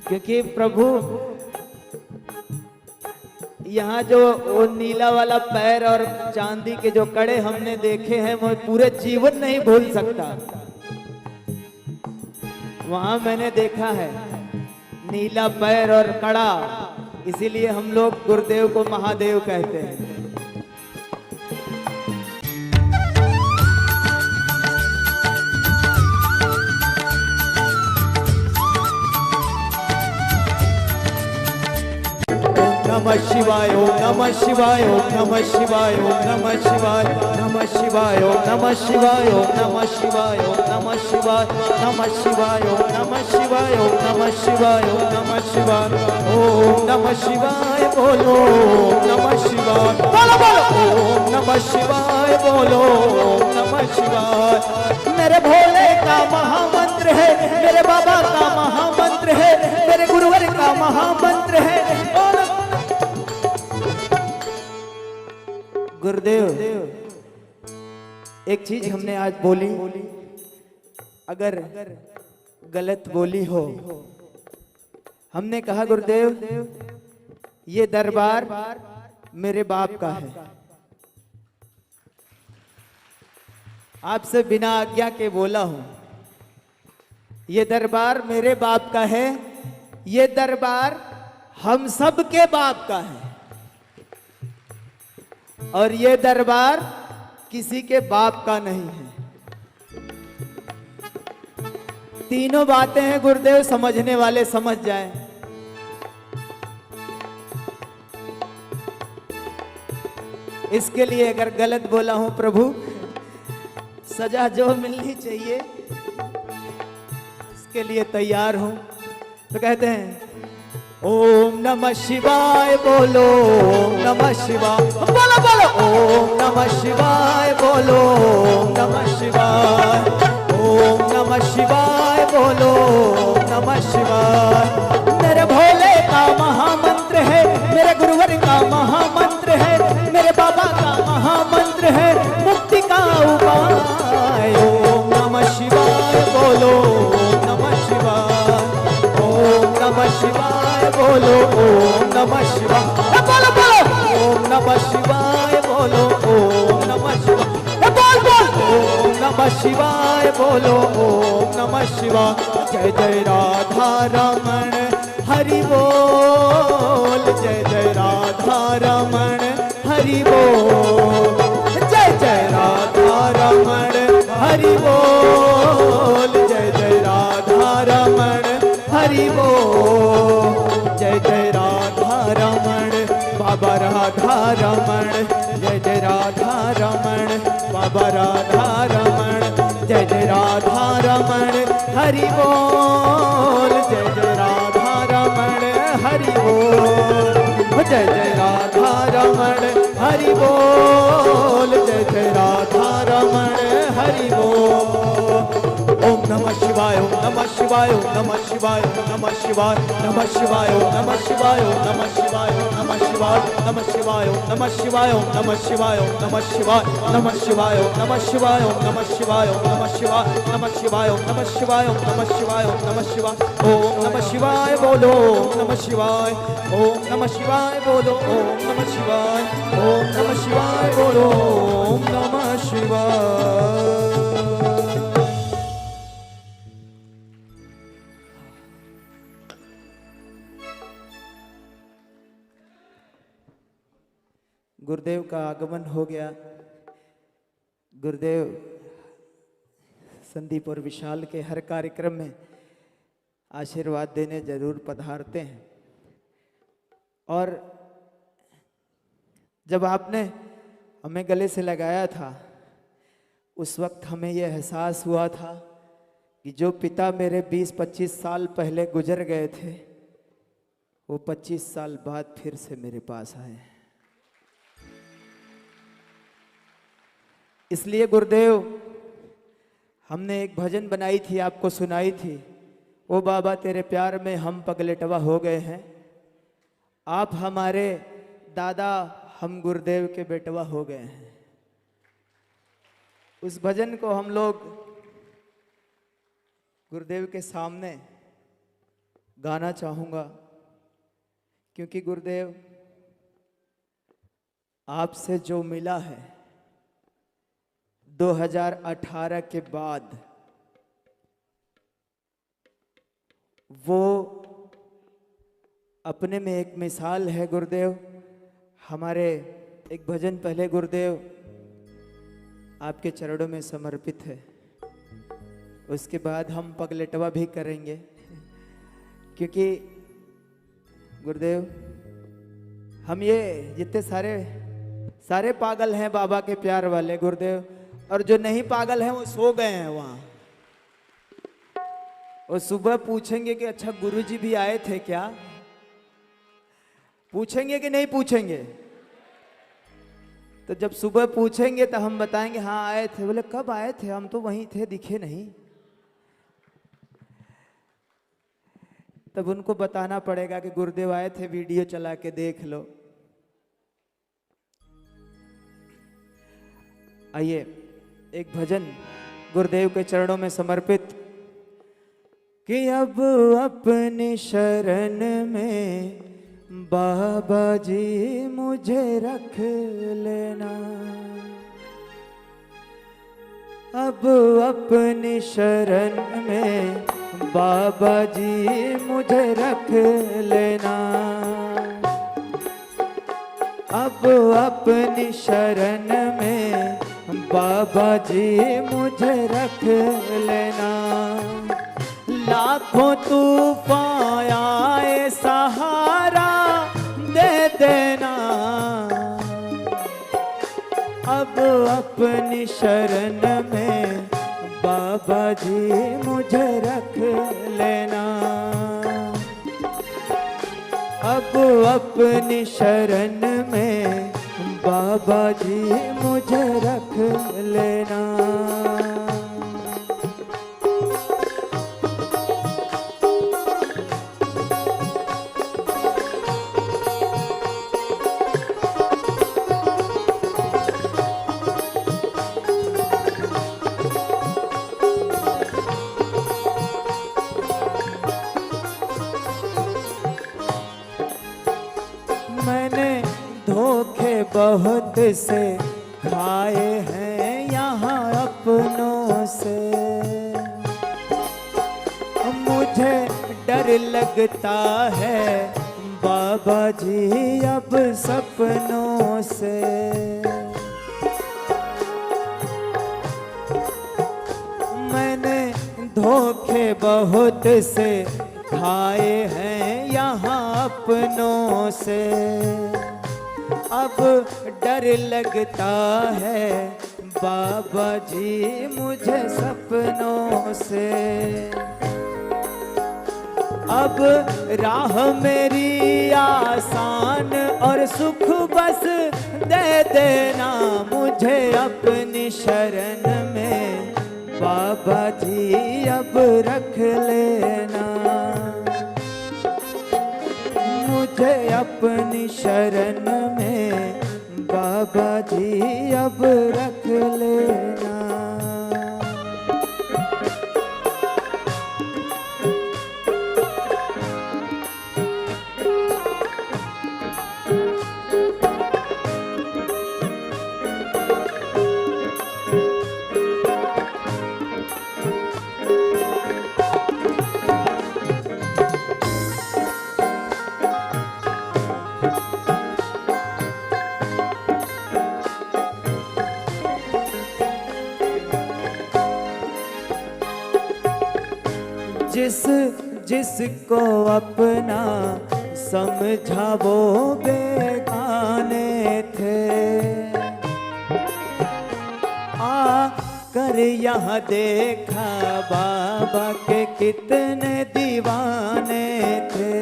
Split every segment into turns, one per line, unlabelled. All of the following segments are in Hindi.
क्योंकि प्रभु यहाँ जो वो नीला वाला पैर और चांदी के जो कड़े हमने देखे हैं वो पूरे जीवन नहीं भूल सकता। वहां मैंने देखा है नीला पैर और कड़ा, इसीलिए हम लोग गुरुदेव को महादेव कहते हैं। नमः शिवाय ओम नमः शिवाय ओम नमः शिवाय ओम नमः शिवाय नमः शिवाय ओम नमः शिवाय ओम नमः शिवाय ओम नमः शिवाय नमः शिवाय ओम नमः शिवाय ओम नमः शिवाय ओम नमः शिवाय ओम नमः शिवाय बोलो नमः शिवाय बोलो बोलो ओम नमः शिवाय बोलो ओम नमः शिवाय। मेरे भोले का महामंत्र है, मेरे बाबा का महामंत्र है, मेरे गुरुवर का महामंत्र है। गुरुदेव एक चीज हमने आज बोली, अगर गलत बोली हो, हमने कहा गुरुदेव ये दरबार मेरे बाप का है, आपसे बिना आज्ञा के बोला हूं, ये दरबार मेरे बाप का है, ये दरबार हम सब के बाप का है और ये दरबार किसी के बाप का नहीं है। तीनों बातें हैं गुरुदेव, समझने वाले समझ जाएं। इसके लिए अगर गलत बोला हूं प्रभु, सजा जो मिलनी चाहिए इसके लिए तैयार हूं। तो कहते हैं ओम नमः शिवाय बोलो ओम नमः शिवाय बोलो बोलो ओम नमः शिवाय बोलो ओम नमः शिवाय ओम नमः शिवाय बोलो ओम नमः शिवाय। मेरे भोले का महामंत्र है, मेरे गुरुवर का महामंत्र है, मेरे बाबा का महामंत्र है, मुक्ति का उपाय ओम नमः शिवाय बोलो ओम नमः शिवाय ओम नमः शिवाय बोलो ओम नमः शिवाय बोलो बोलो ओम नमः शिवाय बोलो ओम नमः शिवाय बोल बोल ओम नमः शिवाय बोलो ओम नमः शिवाय। जय जय राधा रमण हरि बोल, जय जय राधा रमण हरि बोल, जय जय राधा रमण हरि बोल, जय जय राधा रमण हरि बोल, जय जय राधा रमण बाबा राधा रमण, जय जय राधा रमण बाबा राधा रमण, जय जय राधा रमण हरि बोल, जय जय राधा रमण हरि बोल, जय जय राधा रमण हरि बोल, जय जय राधा रमण हरि बोल। ओम नमः शिवाय ओम नमः शिवाय ओम नमः शिवाय ओम नमः शिवाय नमः शिवाय ओम नमः शिवाय ओम नमः शिवाय ओम नमः शिवाय नमः शिवाय ओम नमः शिवाय ओम नमः शिवाय ओम नमः शिवाय नमः शिवाय ओम नमः शिवाय ओम नमः शिवाय ओम नमः शिवाय नमः शिवाय ओम नमः शिवाय ओम नमः शिवाय ओम नमः शिवाय ओम नमः शिवाय बोलो ओम नमः शिवाय ओम नमः शिवाय बोलो ओम नमः शिवाय ओम नमः शिवाय बोलो ओम नमः शिवाय। गुरुदेव का आगमन हो गया। गुरुदेव संदीप और विशाल के हर कार्यक्रम में आशीर्वाद देने जरूर पधारते हैं और जब आपने हमें गले से लगाया था उस वक्त हमें यह एहसास हुआ था कि जो पिता मेरे 20-25 साल पहले गुजर गए थे वो 25 साल बाद फिर से मेरे पास आए। इसलिए गुरुदेव हमने एक भजन बनाई थी, आपको सुनाई थी, ओ बाबा तेरे प्यार में हम पगलेटवा हो गए हैं, आप हमारे दादा हम गुरुदेव के बेटवा हो गए हैं। उस भजन को हम लोग गुरुदेव के सामने गाना चाहूँगा, क्योंकि गुरुदेव आपसे जो मिला है 2018 के बाद, वो अपने में एक मिसाल है गुरुदेव। हमारे एक भजन पहले गुरुदेव आपके चरणों में समर्पित है, उसके बाद हम पगलेटवा भी करेंगे, क्योंकि गुरुदेव हम ये जितने सारे पागल हैं बाबा के प्यार वाले गुरुदेव, और जो नहीं पागल हैं वो सो गए हैं वहाँ। और सुबह पूछेंगे कि अच्छा गुरुजी भी आए थे क्या, पूछेंगे कि नहीं पूछेंगे? तो जब सुबह पूछेंगे तो हम बताएंगे हाँ आए थे। बोले कब आए थे, हम तो वहीं थे, दिखे नहीं। तब उनको बताना पड़ेगा कि गुरुदेव आए थे, वीडियो चला के देख लो। आइए एक भजन गुरुदेव के चरणों में समर्पित, कि अब अपनी शरण में बाबा जी मुझे रख लेना, अब अपनी शरण में बाबा जी मुझे रख लेना, अब अपनी शरण में बाबा जी मुझे रख लेना। लाखों तूफान आए सहारा दे देना, अब अपनी शरण में बाबा जी मुझे रख लेना, अब अपनी शरण में बाबा जी मुझे रख लेना। मैंने धोखे बहुत से खाए हैं यहाँ अपनों से, मुझे डर लगता है बाबा जी अब सपनों से। मैंने धोखे बहुत से खाए हैं यहाँ अपनों से, अब डर लगता है बाबा जी मुझे सपनों से। अब राह मेरी आसान और सुख बस दे देना, मुझे अपनी शरण में बाबा जी अब रख लेना, मुझे अपनी शरण में बाबा जी अब रख लेना। जिसको अपना समझा वो बेगाने थे, आकर यहाँ देखा बाबा के कितने दीवाने थे।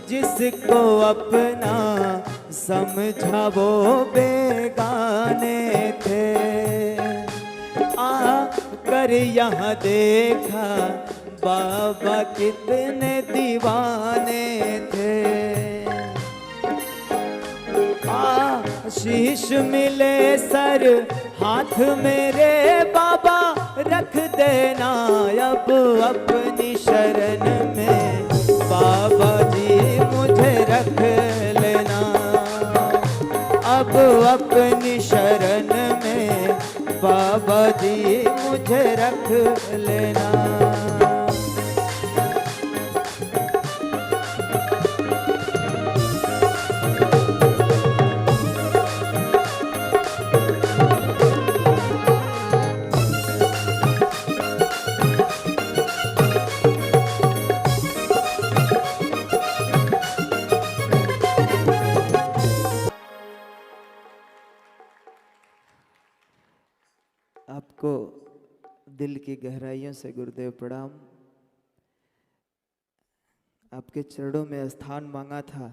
जिसको अपना समझा वो बेगाने थे, कर यहाँ देखा बाबा कितने दीवाने थे। आशीष मिले सर हाथ मेरे बाबा रख देना अब अपनी शरण में, बाबा जी मुझे रख लेना अब अपनी शरण में, बाबा जी मुझे रख लेना। आपको दिल की गहराइयों से गुरुदेव प्रणाम। आपके चरणों में स्थान मांगा था,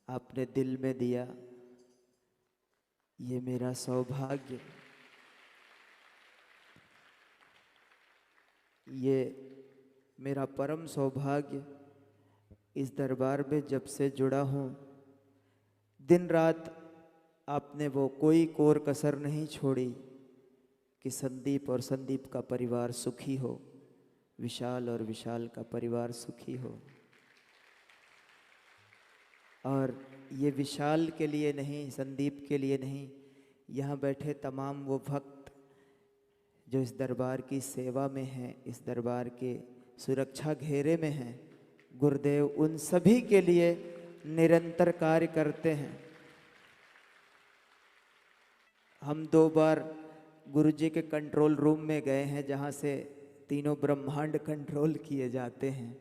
आपने दिल में दिया, ये मेरा सौभाग्य, ये मेरा परम सौभाग्य। इस दरबार में जब से जुड़ा हूँ, दिन रात आपने वो कोई कोर कसर नहीं छोड़ी कि संदीप और संदीप का परिवार सुखी हो, विशाल और विशाल का परिवार सुखी हो। और ये विशाल के लिए नहीं, संदीप के लिए नहीं, यहाँ बैठे तमाम वो भक्त जो इस दरबार की सेवा में हैं, इस दरबार के सुरक्षा घेरे में हैं, गुरुदेव उन सभी के लिए निरंतर कार्य करते हैं। हम 2 बार गुरु जी के कंट्रोल रूम में गए हैं, जहाँ से तीनों ब्रह्मांड कंट्रोल किए जाते हैं।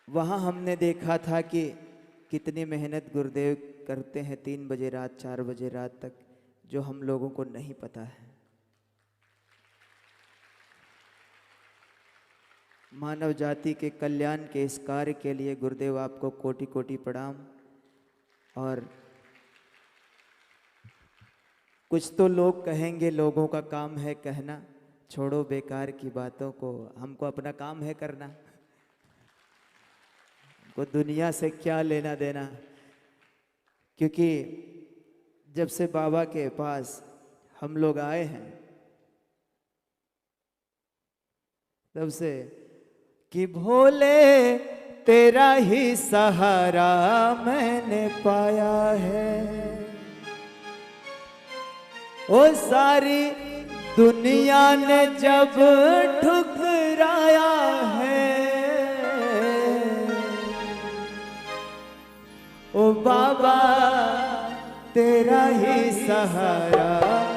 वहाँ हमने देखा था कि कितनी मेहनत गुरुदेव करते हैं 3 बजे रात 4 बजे रात तक, जो हम लोगों को नहीं पता है। मानव जाति के कल्याण के इस कार्य के लिए गुरुदेव आपको कोटि कोटि प्रणाम। और कुछ तो लोग कहेंगे, लोगों का काम है कहना, छोड़ो बेकार की बातों को, हमको अपना काम है करना, हमको दुनिया से क्या लेना देना। क्योंकि जब से बाबा के पास हम लोग आए हैं, तब से कि भोले तेरा ही सहारा मैंने पाया है, ओ सारी दुनिया ने जब ठुकराया है, ओ बाबा तेरा ही सहारा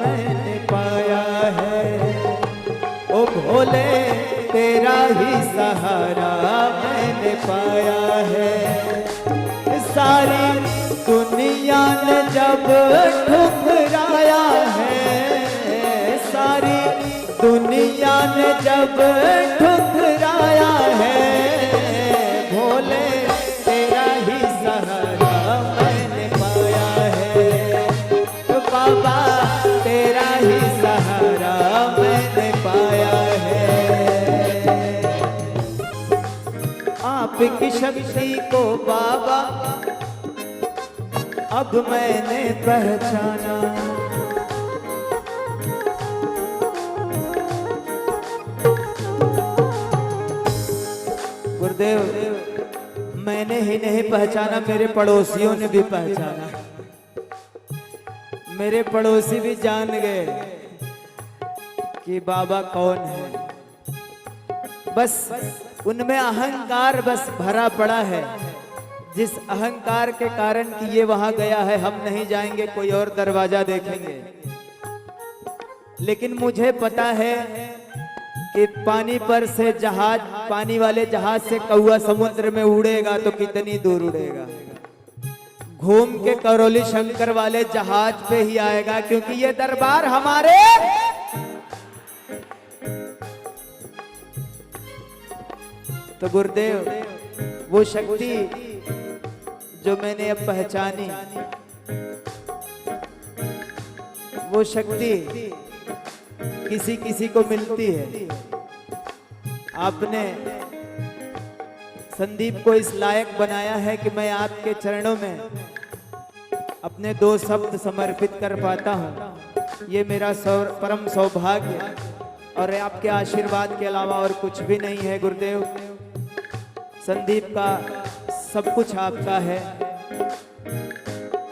मैंने पाया है, ओ भोले तेरा ही सहारा मैंने पाया है। सारी दुनिया ने जब ठुकराया है, सारी दुनिया ने जब ठुकराया है, भोले तेरा ही सहारा मैंने पाया है, तो बाबा तेरा ही सहारा मैंने पाया है। आपकी शक्ति को बाबा अब मैंने पहचाना, गुरुदेव मैंने ही नहीं पहचाना, मेरे पड़ोसियों ने भी पहचाना, मेरे पड़ोसी भी जान गए कि बाबा कौन है। बस उनमें अहंकार बस भरा पड़ा है, जिस अहंकार के कारण कि ये वहां गया है, हम नहीं जाएंगे, कोई और दरवाजा देखेंगे। लेकिन मुझे पता है कि पानी पर से जहाज, पानी वाले जहाज से कौआ समुद्र में उड़ेगा तो कितनी दूर उड़ेगा, घूम के करौली शंकर वाले जहाज पे ही आएगा, क्योंकि ये दरबार हमारे तो गुरुदेव वो शक्ति जो मैंने अब पहचानी, वो शक्ति किसी किसी को मिलती है। आपने संदीप को इस लायक बनाया है कि मैं आपके चरणों में अपने 2 शब्द समर्पित कर पाता हूं। ये मेरा परम सौभाग्य है और आपके आशीर्वाद के अलावा और कुछ भी नहीं है गुरुदेव। संदीप का सब कुछ आपका है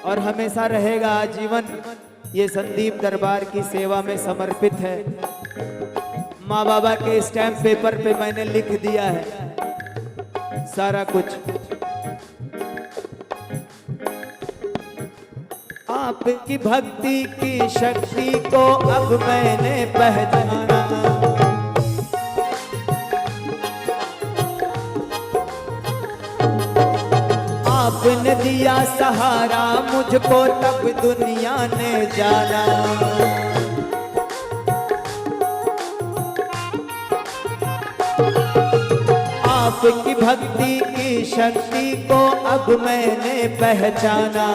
और हमेशा रहेगा आजीवन। ये संदीप दरबार की सेवा में समर्पित है। माँ बाबा के स्टैम्प पेपर पे मैंने लिख दिया है सारा कुछ। आपकी भक्ति की शक्ति को अब मैंने पहचाना। आपने दिया सहारा मुझको तब दुनिया ने जाना। आपकी भक्ति की शक्ति को अब मैंने पहचाना।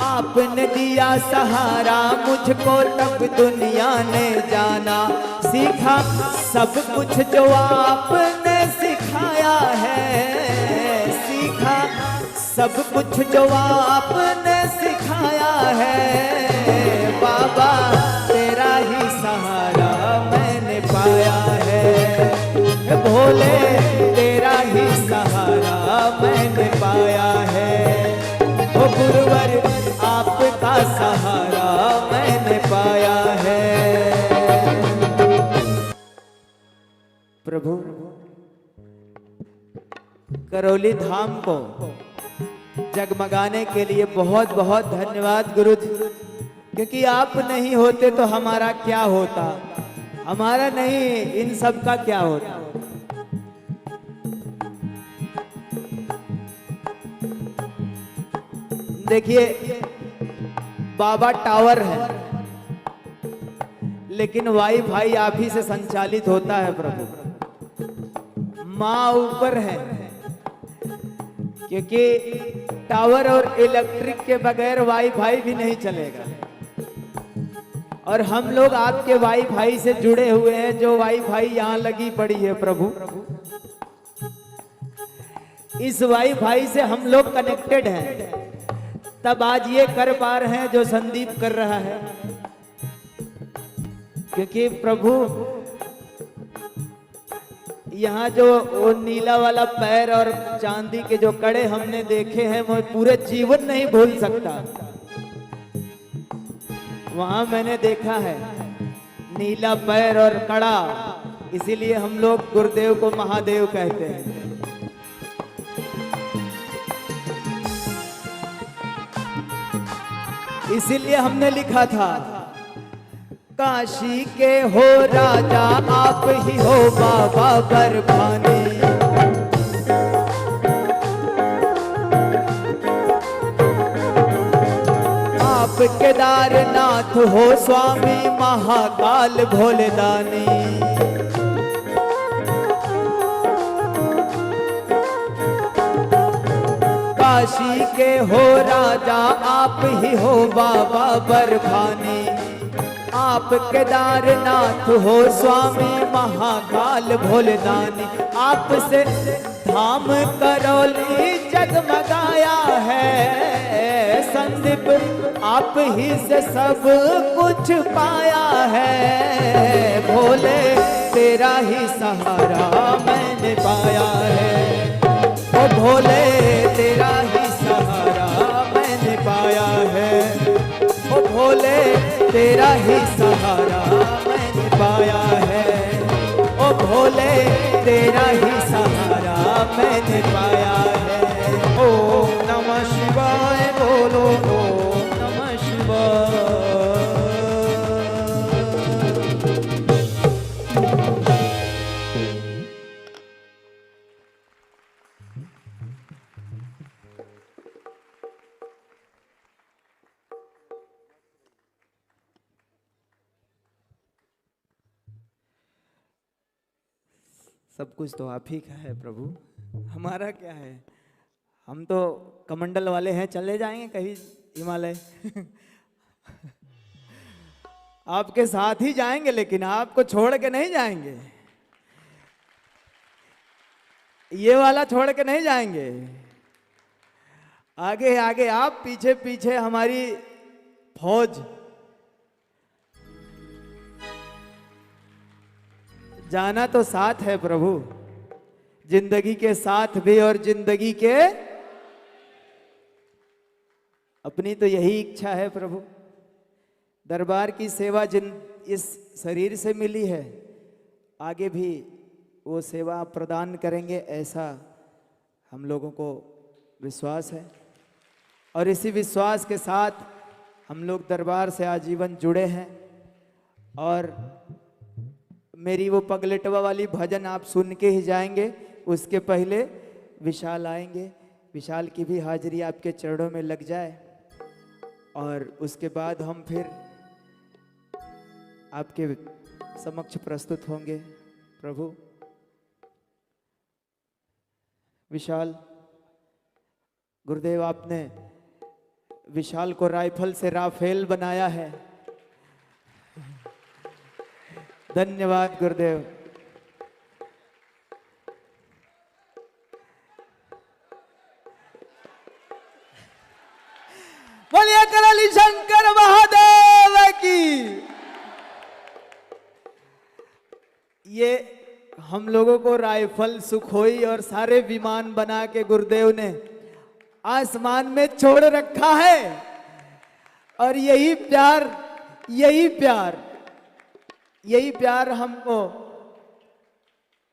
आपने दिया सहारा मुझको तब दुनिया ने जाना। सीखा सब कुछ जो आपने सिखाया है। सीखा सब कुछ जो आपने सिखाया है। बाबा तेरा ही सहारा मैंने पाया है। भोले तेरा ही सहारा मैंने पाया है। ओ गुरुवर आपका सहारा मैंने पाया है। प्रभु करौली धाम को जगमगाने के लिए बहुत बहुत धन्यवाद गुरु जी, क्योंकि आप नहीं होते तो हमारा क्या होता। हमारा नहीं इन सब का क्या होता। देखिए बाबा टावर है लेकिन वाईफाई आप ही से संचालित होता है प्रभु। माँ ऊपर है क्योंकि टावर और इलेक्ट्रिक के बगैर वाईफाई भी नहीं चलेगा। और हम लोग आपके वाईफाई से जुड़े हुए हैं। जो वाईफाई यहाँ लगी पड़ी है प्रभु, इस वाईफाई से हम लोग कनेक्टेड हैं, तब आज ये कर पा रहे हैं जो संदीप कर रहा है। क्योंकि प्रभु यहाँ जो वो नीला वाला पैर और चांदी के जो कड़े हमने देखे हैं वो पूरे जीवन नहीं भूल सकता। वहां मैंने देखा है नीला पैर और कड़ा, इसीलिए हम लोग गुरुदेव को महादेव कहते हैं। इसीलिए हमने लिखा था काशी के हो राजा आप ही हो बाबा बर्फानी। आप केदारनाथ हो स्वामी महाकाल भोलेदानी। काशी के हो राजा आप ही हो बाबा बर्फानी। आप केदारनाथ हो स्वामी महाकाल भोलेदानी। आपसे धाम करौली जगमगाया है। संदीप आप ही से सब कुछ पाया है। भोले तेरा ही सहारा मैंने पाया है। ओ भोले तेरा ही सहारा मैंने पाया है। ओ भोले तेरा ही सहारा मैंने पाया है। ओ भोले तेरा ही सहारा मैंने पाया है। ओम नमः शिवाय बोलो ओम नमः शिवाय। सब कुछ तो आप ही का है प्रभु, हमारा क्या है। हम तो कमंडल वाले हैं, चले जाएंगे कहीं हिमालय आपके साथ ही जाएंगे, लेकिन आपको छोड़ के नहीं जाएंगे। ये वाला छोड़ के नहीं जाएंगे। आगे आगे आप, पीछे पीछे हमारी फौज। जाना तो साथ है प्रभु, जिंदगी के साथ भी और जिंदगी के, अपनी तो यही इच्छा है प्रभु। दरबार की सेवा जिन इस शरीर से मिली है, आगे भी वो सेवा प्रदान करेंगे, ऐसा हम लोगों को विश्वास है। और इसी विश्वास के साथ हम लोग दरबार से आजीवन जुड़े हैं। और मेरी वो पगलेटवा वाली भजन आप सुन के ही जाएंगे, उसके पहले विशाल आएंगे। विशाल की भी हाजिरी आपके चरणों में लग जाए और उसके बाद हम फिर आपके समक्ष प्रस्तुत होंगे। प्रभु विशाल, गुरुदेव आपने विशाल को राइफल से राफेल बनाया है। धन्यवाद गुरुदेव। बोलिए कराली शंकर महादेव की। ये हम लोगों को राइफल, सुखोई और सारे विमान बना के गुरुदेव ने आसमान में छोड़ रखा है। और यही प्यार, यही प्यार, यही प्यार हमको,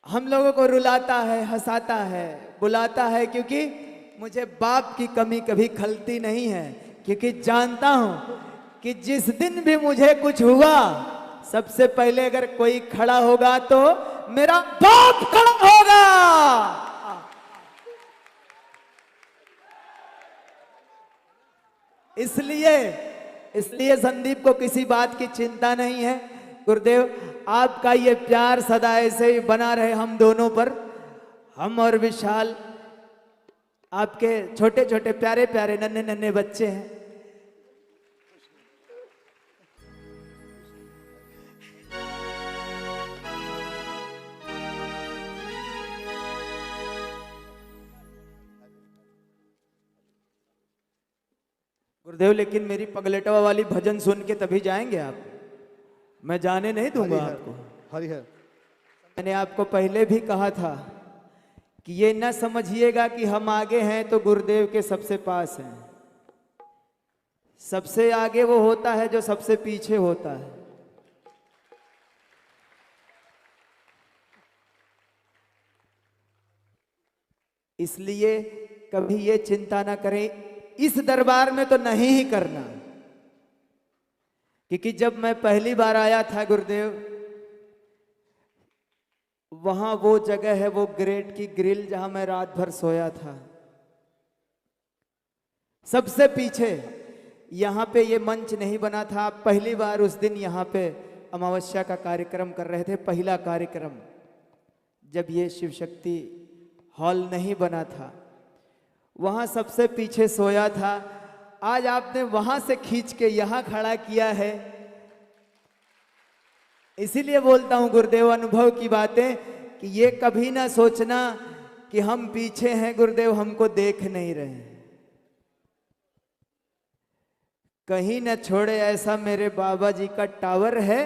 हम लोगों को रुलाता है, हंसाता है, बुलाता है। क्योंकि मुझे बाप की कमी कभी खलती नहीं है, क्योंकि जानता हूं कि जिस दिन भी मुझे कुछ हुआ, सबसे पहले अगर कोई खड़ा होगा तो मेरा बाप खड़ा होगा। इसलिए संदीप को किसी बात की चिंता नहीं है। गुरुदेव आपका ये प्यार सदा ऐसे ही बना रहे हम दोनों पर। हम और विशाल आपके छोटे छोटे प्यारे प्यारे नन्हे नन्हे बच्चे हैं। गुरुदेव लेकिन मेरी पगलेटवा वाली भजन सुन के तभी जाएंगे आप, मैं जाने नहीं दूंगा आपको।
हरिहर,
मैंने आपको पहले भी कहा था कि ये न समझिएगा कि हम आगे हैं तो गुरुदेव के सबसे पास हैं। सबसे आगे वो होता है जो सबसे पीछे होता है। इसलिए कभी ये चिंता ना करें, इस दरबार में तो नहीं ही करना। क्योंकि जब मैं पहली बार आया था गुरुदेव, वहां वो जगह है, वो ग्रेट की ग्रिल, जहां मैं रात भर सोया था, सबसे पीछे। यहां पे ये मंच नहीं बना था। आप पहली बार उस दिन यहां पे अमावस्या का कार्यक्रम कर रहे थे, पहला कार्यक्रम, जब ये शिव शक्ति हॉल नहीं बना था, वहां सबसे पीछे सोया था। आज आपने वहां से खींच के यहां खड़ा किया है। इसीलिए बोलता हूं गुरुदेव, अनुभव की बातें, कि ये कभी ना सोचना कि हम पीछे हैं, गुरुदेव हमको देख नहीं रहे हैं। कहीं न छोड़े ऐसा मेरे बाबा जी का टावर है।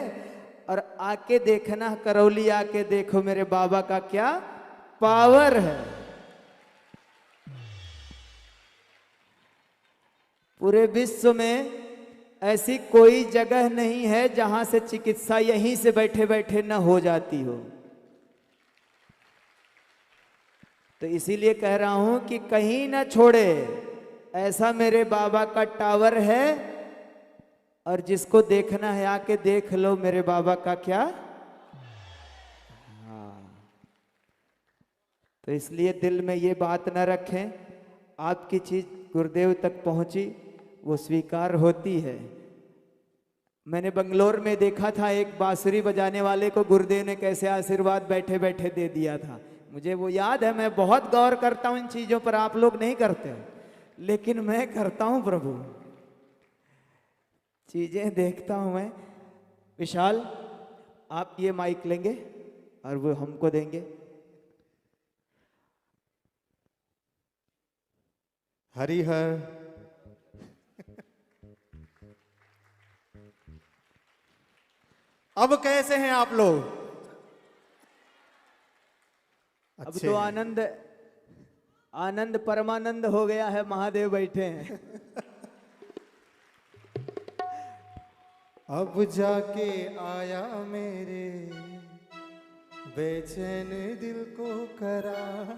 और आके देखना, करौली आके देखो मेरे बाबा का क्या पावर है। पूरे विश्व में ऐसी कोई जगह नहीं है जहां से चिकित्सा यहीं से बैठे बैठे न हो जाती हो। तो इसीलिए कह रहा हूं कि कहीं न छोड़े, ऐसा मेरे बाबा का टावर है। और जिसको देखना है आके देख लो मेरे बाबा का क्या। हाँ, तो इसलिए दिल में ये बात न रखें, आपकी चीज गुरुदेव तक पहुंची वो स्वीकार होती है। मैंने बंगलोर में देखा था, एक बांसुरी बजाने वाले को गुरुदेव ने कैसे आशीर्वाद बैठे बैठे दे दिया था। मुझे वो याद है। मैं बहुत गौर करता हूं इन चीजों पर, आप लोग नहीं करते हो, लेकिन मैं करता हूं प्रभु, चीजें देखता हूं मैं। विशाल आप ये माइक लेंगे और वो हमको देंगे।
हरिहर, अब कैसे हैं आप लोग?
अब
अच्छे
तो
हैं।
आनंद आनंद परमानंद हो गया है, महादेव बैठे हैं।
अब जाके आया मेरे बेचैन दिल को करार।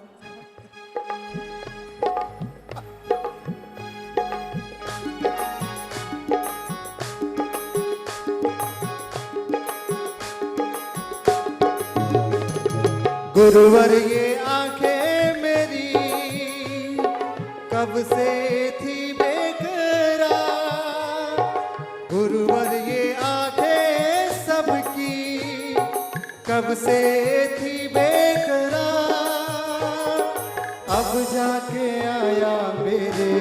गुरुवर ये आंखें मेरी कब से थी बेकरार। गुरुवर ये आंखें सबकी कब से थी बेकरार। अब जाके आया मेरे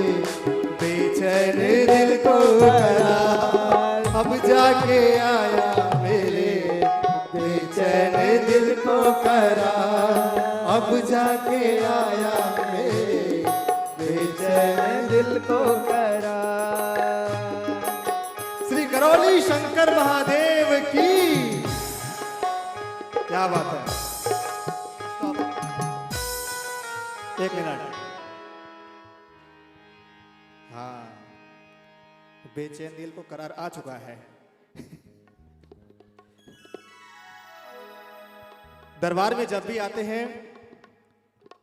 बेचैन दिल को करार। अब जाके आया मेरे बेचैन दिल को करार। अब जाके आया मेरे बेचैन दिल को करार। श्री करौली शंकर महादेव की क्या बात है। एक मिनट। हाँ, बेचैन दिल को करार आ चुका है। दरबार में जब भी आते हैं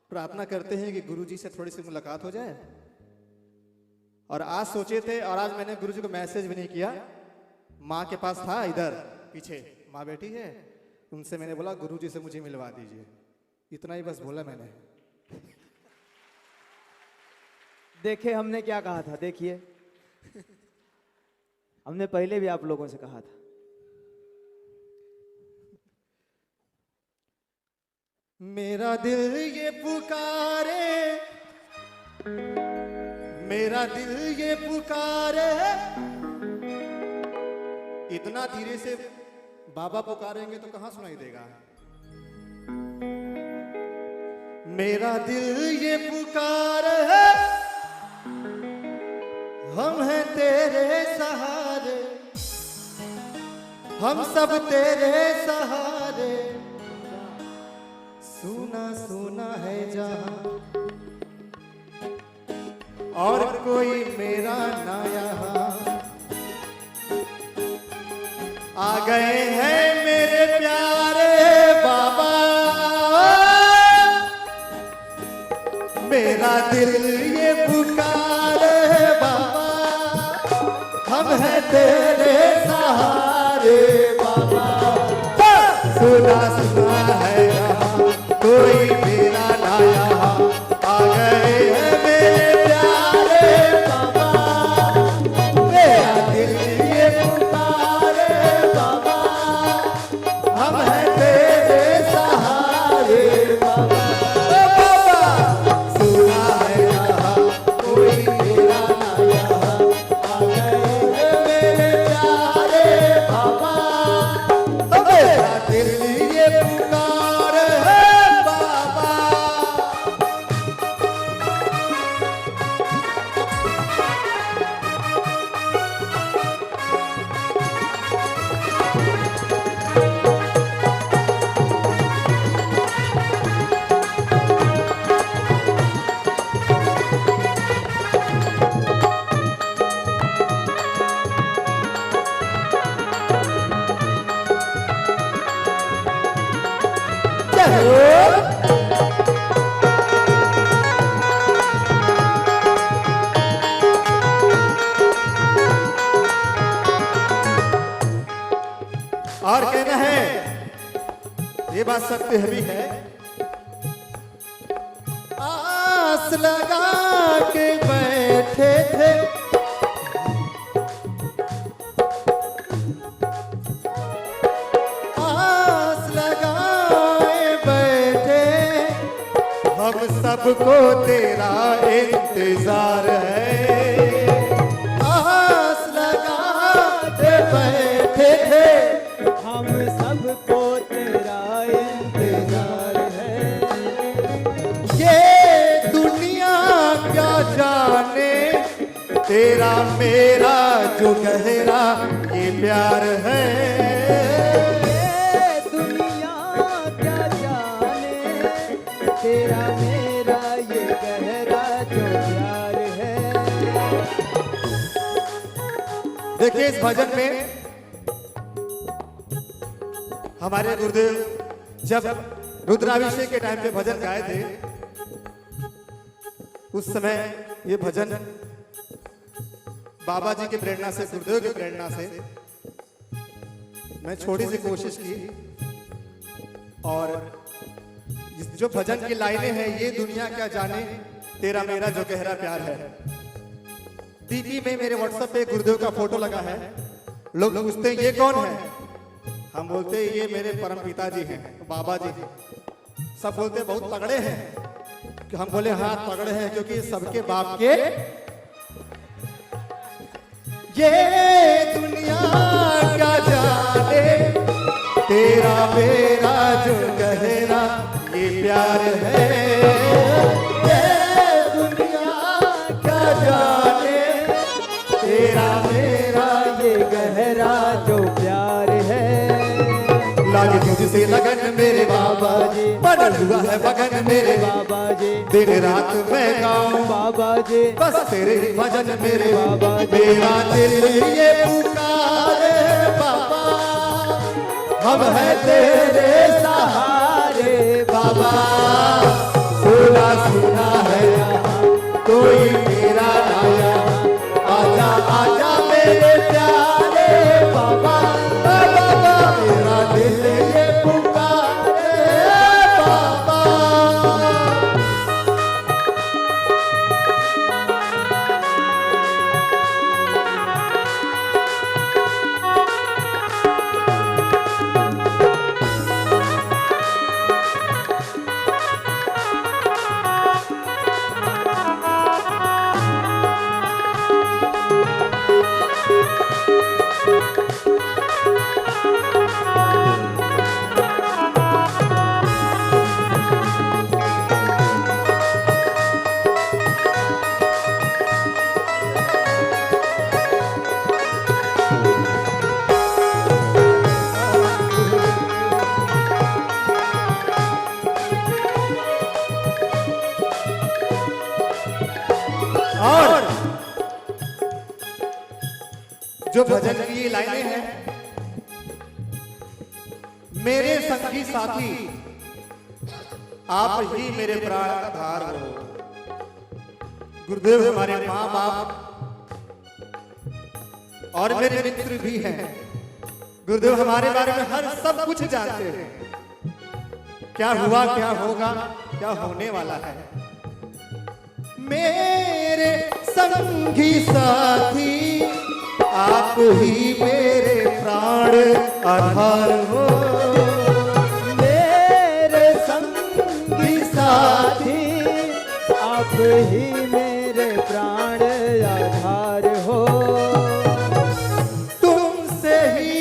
प्रार्थना करते हैं कि गुरुजी से थोड़ी सी मुलाकात हो जाए। और आज सोचे थे, और आज मैंने गुरुजी को मैसेज भी नहीं किया। माँ के पास था, इधर पीछे माँ बैठी है, उनसे मैंने बोला गुरुजी से मुझे मिलवा दीजिए। इतना ही बस बोला मैंने।
देखे हमने क्या कहा था, देखिए हमने पहले भी आप लोगों से कहा था।
मेरा दिल ये पुकारे, मेरा दिल ये पुकारे। इतना धीरे से बाबा पुकारेंगे तो कहां सुनाई देगा। मेरा दिल ये पुकारे, हम हैं तेरे सहारे, हम सब तेरे सहारे। सुना सुना है जहां और कोई मेरा ना यहाँ। आ गए हैं मेरे प्यारे बाबा, मेरा दिल ये पुकारे बाबा। हम हैं तेरे सहारे बाबा। सुना सुना है यहाँ कोई मेरा ना यहाँ। आ गए हैं मेरे प्यारे बाबा, मेरा दिल ये पुकारे बाबा। हम हैं तेरे सहारे बाबा। सुना है यहाँ कोई मेरा ना यहाँ। आ गए हैं मेरे प्यारे बाबा, मेरा दिल ये पुकारे बाबा। और कहना है, ये बात सत्य भी है। आस लगा के बैठे थे, आस लगाए बैठे, हम सबको तेरा इंतजार है। आस लगा के बैठे थे,
हम सबको तेरा इंतजार है।
ये दुनिया क्या जाने तेरा मेरा जो गहरा ये प्यार है।
ये दुनिया क्या जाने तेरा मेरा ये गहरा जो प्यार है।
देखिए इस भजन में हमारे गुरुदेव जब रुद्राभिषेक के टाइम पे भजन गाए थे, उस समय ये भजन बाबा जी की प्रेरणा से, गुरुदेव की प्रेरणा से मैं छोटी सी कोशिश की, और जो भजन की लाइनें हैं, ये दुनिया क्या जाने तेरा मेरा जो गहरा प्यार है। डीपी में मेरे व्हाट्सएप पे गुरुदेव का फोटो लगा है। लोग पूछते हैं ये कौन है, हम बोलते हैं ये मेरे परम पिताजी हैं, बाबा जी हैं। सब बोलते हैं बहुत तगड़े हैं, कि हम बोले हाँ तगड़े हैं, क्योंकि सबके बाप के ये दुनिया क्या जाने तेरा मेरा जो गहरा ये प्यार है। ये दुनिया क्या जाने तेरा मेरा
ये गहरा जो प्यार है।
लागे तुझसे लगन मेरे बाबा जी, बदल हुआ है बगन मेरे
बाबा जी,
दिन रात मैं गाऊं
बाबा जी,
बस तेरे ही भजन मेरे
बाबा जी।
मेरा दिल ये पुकारे बाबा, हम हैं तेरे सहारे बाबा। सुना सुना है कोई मेरा नाया, आजा आजा मेरे प्यारे बाबा, बाबा मेरा दिल ये पुकारे बाबा। और जो भजन की ये लाइनें हैं, मेरे संगी साथी आप ही मेरे प्राण का धार हो। गुरुदेव हमारे माँ बाप और मेरे मित्र भी हैं। गुरुदेव हमारे बारे में हर सब कुछ जानते हैं, क्या हुआ क्या होगा क्या होने वाला है। मेरे संगी साथी आप ही मेरे प्राण आधार हो।
मेरे संगी साथी आप ही मेरे प्राण आधार हो।
तुमसे ही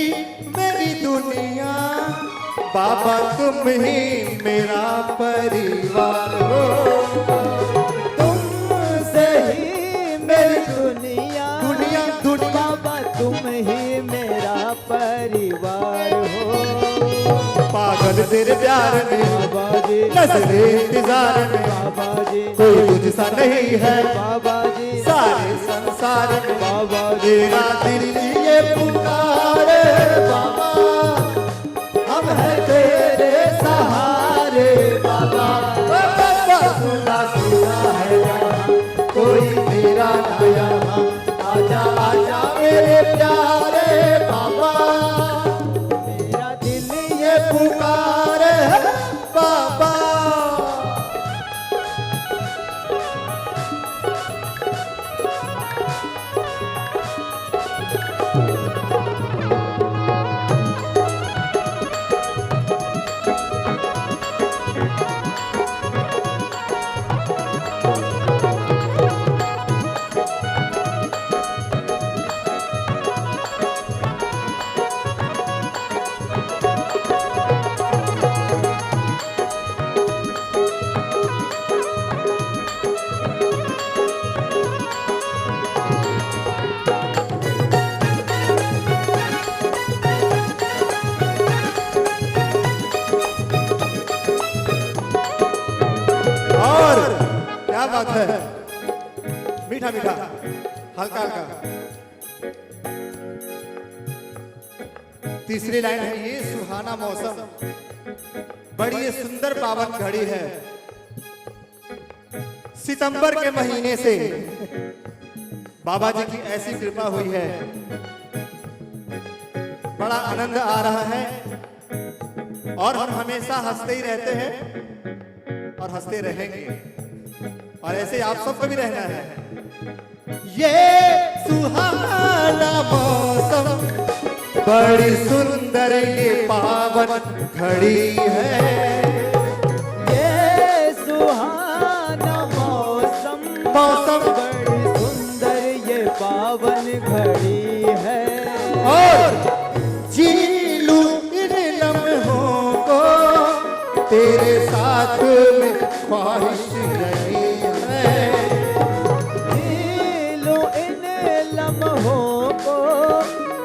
मेरी दुनिया बाबा, तुम ही मेरा परिवार हो।
तुमसे ही मेरी दुनिया,
दुनिया दुनिया
बाबा तुम ही मेरा परिवार हो।
पागल तेरे प्यार में
बाबा जी,
नजरे इंतजार में,
बाबा जी,
कोई तुझसा नहीं है
बाबा जी,
सारे संसार में।
बाबा जी,
मेरा दिल ये पुकारे बाबा, हम हैं तेरे सहारे बाबा। बाबा सुना सुना है यहाँ, कोई मेरा ना यहाँ, आजा आजा मेरे प्यारे बाबा,
मेरा दिल
ये पुकारे बाबा। और क्या बात है, मीठा मीठा, हल्का हल्का। तीसरी लाइन है, ये सुहाना मौसम बड़ी सुंदर पावन घड़ी है, सितंबर के महीने से बाबा जी की ऐसी कृपा हुई है, बड़ा आनंद आ रहा है और हम हमेशा हंसते ही रहते हैं और हंसते रहेंगे और ऐसे आप सबको भी रहना है। ये सुहाना मौसम बड़ी सुंदर ये पावन घड़ी है,
ये सुहाना मौसम
मौसम
बड़ी सुंदर ये पावन घड़ी है।
और जी लूं इन लम्हों को तेरे साथ में ख्वाहिश रही है,
जी लो इन लम्हों को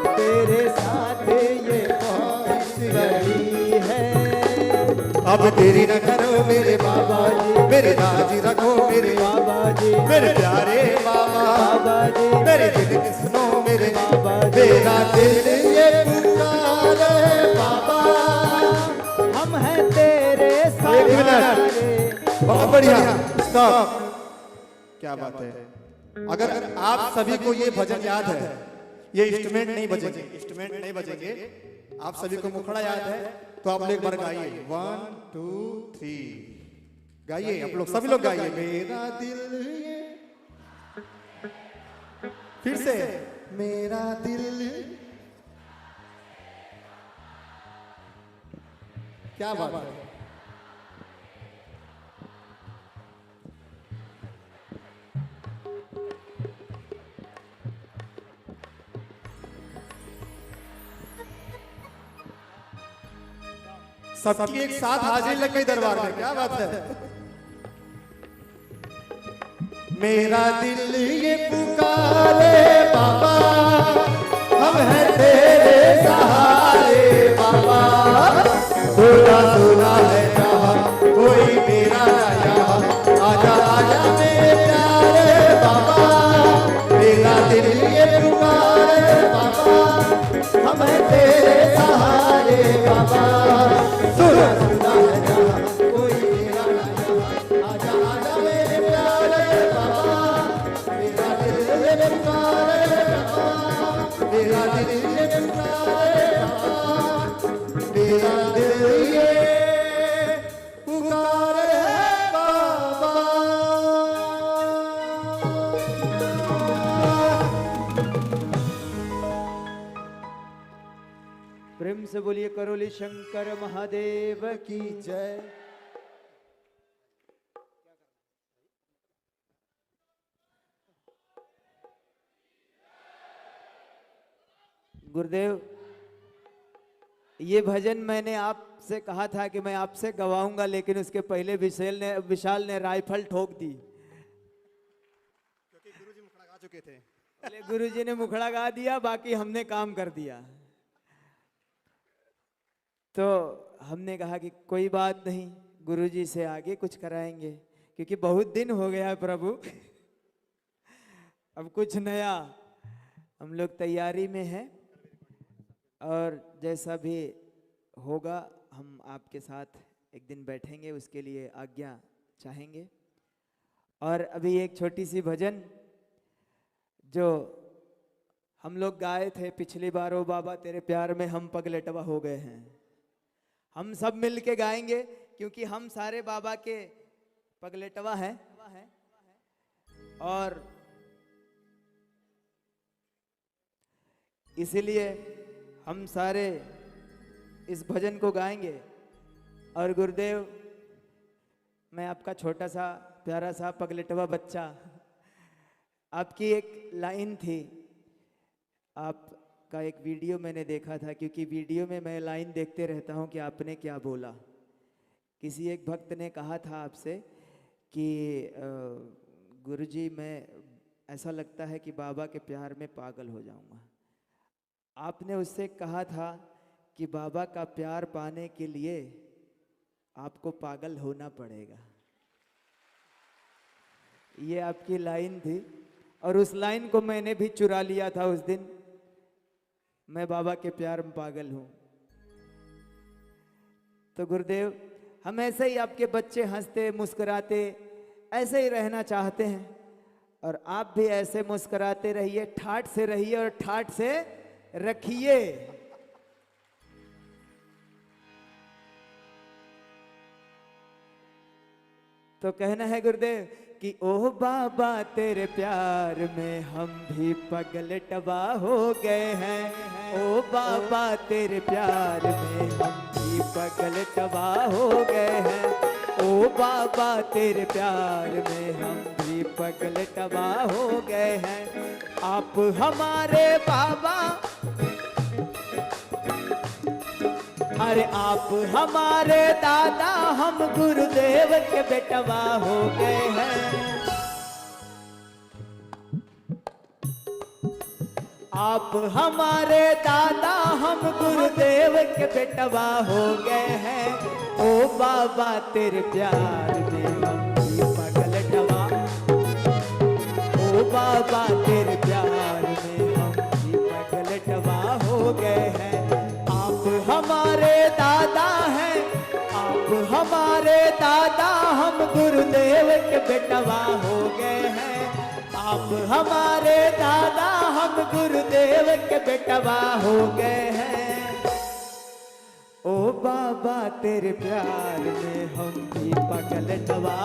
तेरे साथ ये ख्वाहिश रही है।
अब तेरी न करो मेरे बाबा जी, मेरे राजी रखो मेरे
बाबा जी,
मेरे प्यारे बाबा,
बाबा जी,
मेरे दिल की सुनो मेरे
बाबा जी,
मेरा दिल ये पुकारे बाबा,
हम हैं तेरे
एक मिनट,
सहारे।
बहुत बढ़िया, स्टॉप। क्या बात है, अगर आप सभी को ये भजन याद है, ये इंस्ट्रूमेंट नहीं बजेंगे, इंस्ट्रूमेंट नहीं बजेंगे, आप सभी को मुखड़ा याद है, तो आप लोग एक बार गाइए, 1 2 3 गाइए, आप लोग सभी लोग गाइए, मेरा दिल ये, फिर से मेरा दिल, क्या बात है। सबकी एक साथ हाजिरी लग गई दरबार में, क्या बात है। मेरा दिल ये पुकारे बाबा, हम हैं तेरे सहारे बाबा, सुना सुना है जहाँ कोई मेरा यहाँ, आजा आजा मेरे प्यारे बाबा, मेरा दिल ये पुकारे बाबा, हम हैं तेरे सहारे बाबा, सुना सुना है जहाँ कोई मेरा यहाँ, आजा आजा मेरे प्यारे बाबा, मेरा दिल ये पुकारे बाबा, मेरा दिल ये पुकारे बाबा, मेरा दिल ये पुकारे बाबा।
प्रेम से बोलिए करोली शंकर महादेव की जय। गुरुदेव, ये भजन मैंने आपसे कहा था कि मैं आपसे गवाऊंगा, लेकिन उसके पहले विशाल ने राइफल ठोक दी,
क्योंकि गुरुजी मुखड़ा गा चुके थे।
पहले गुरुजी ने मुखड़ा गा दिया, बाकी हमने काम कर दिया। तो हमने कहा कि कोई बात नहीं, गुरुजी से आगे कुछ कराएंगे, क्योंकि बहुत दिन हो गया है प्रभु, अब कुछ नया हम लोग तैयारी में हैं, और जैसा भी होगा हम आपके साथ एक दिन बैठेंगे, उसके लिए आज्ञा चाहेंगे। और अभी एक छोटी सी भजन जो हम लोग गाए थे पिछली बार, ओ बाबा तेरे प्यार में हम पगलेटवा हो गए हैं, हम सब मिल के गाएंगे, क्योंकि हम सारे बाबा के पगलेटवा हैं, और इसीलिए हम सारे इस भजन को गाएंगे। और गुरुदेव, मैं आपका छोटा सा प्यारा सा पगलेटवा बच्चा, आपकी एक लाइन थी, आपका एक वीडियो मैंने देखा था, क्योंकि वीडियो में मैं लाइन देखते रहता हूँ कि आपने क्या बोला। किसी एक भक्त ने कहा था आपसे कि गुरुजी मैं ऐसा लगता है कि बाबा के प्यार में पागल हो जाऊंगा। आपने उससे कहा था कि बाबा का प्यार पाने के लिए आपको पागल होना पड़ेगा। ये आपकी लाइन थी और उस लाइन को मैंने भी चुरा लिया था उस दिन। मैं बाबा के प्यार में पागल हूं। तो गुरुदेव, हम ऐसे ही आपके बच्चे हंसते मुस्कुराते ऐसे ही रहना चाहते हैं और आप भी ऐसे मुस्कुराते रहिए, ठाठ से रहिए और ठाठ से रखिए। तो कहना है गुरुदेव कि ओह बाबा तेरे प्यार में हम भी पगल टबा हो गए हैं। ओ बाबा तेरे प्यार में हम भी पगल टबा हो गए हैं। ओ बाबा तेरे प्यार में हम भी पगल टबा हो गए हैं। आप हमारे बाबा, अरे आप हमारे दादा, हम गुरुदेव के बेटवा हो गए हैं। आप हमारे दादा, हम गुरुदेव के बेटवा हो गए हैं। ओ बाबा तेरे प्यार में हम भी पगल टबा, ओ बाबा तेरे प्यार में हम भी पगल टबा हो गए हैं। हमारे दादा हैं, आप हमारे दादा, हम गुरुदेव के बेटवा हो गए हैं। आप हमारे दादा, हम गुरुदेव के बेटवा हो गए हैं। ओ बाबा तेरे प्यार में हम भी पगल टबा,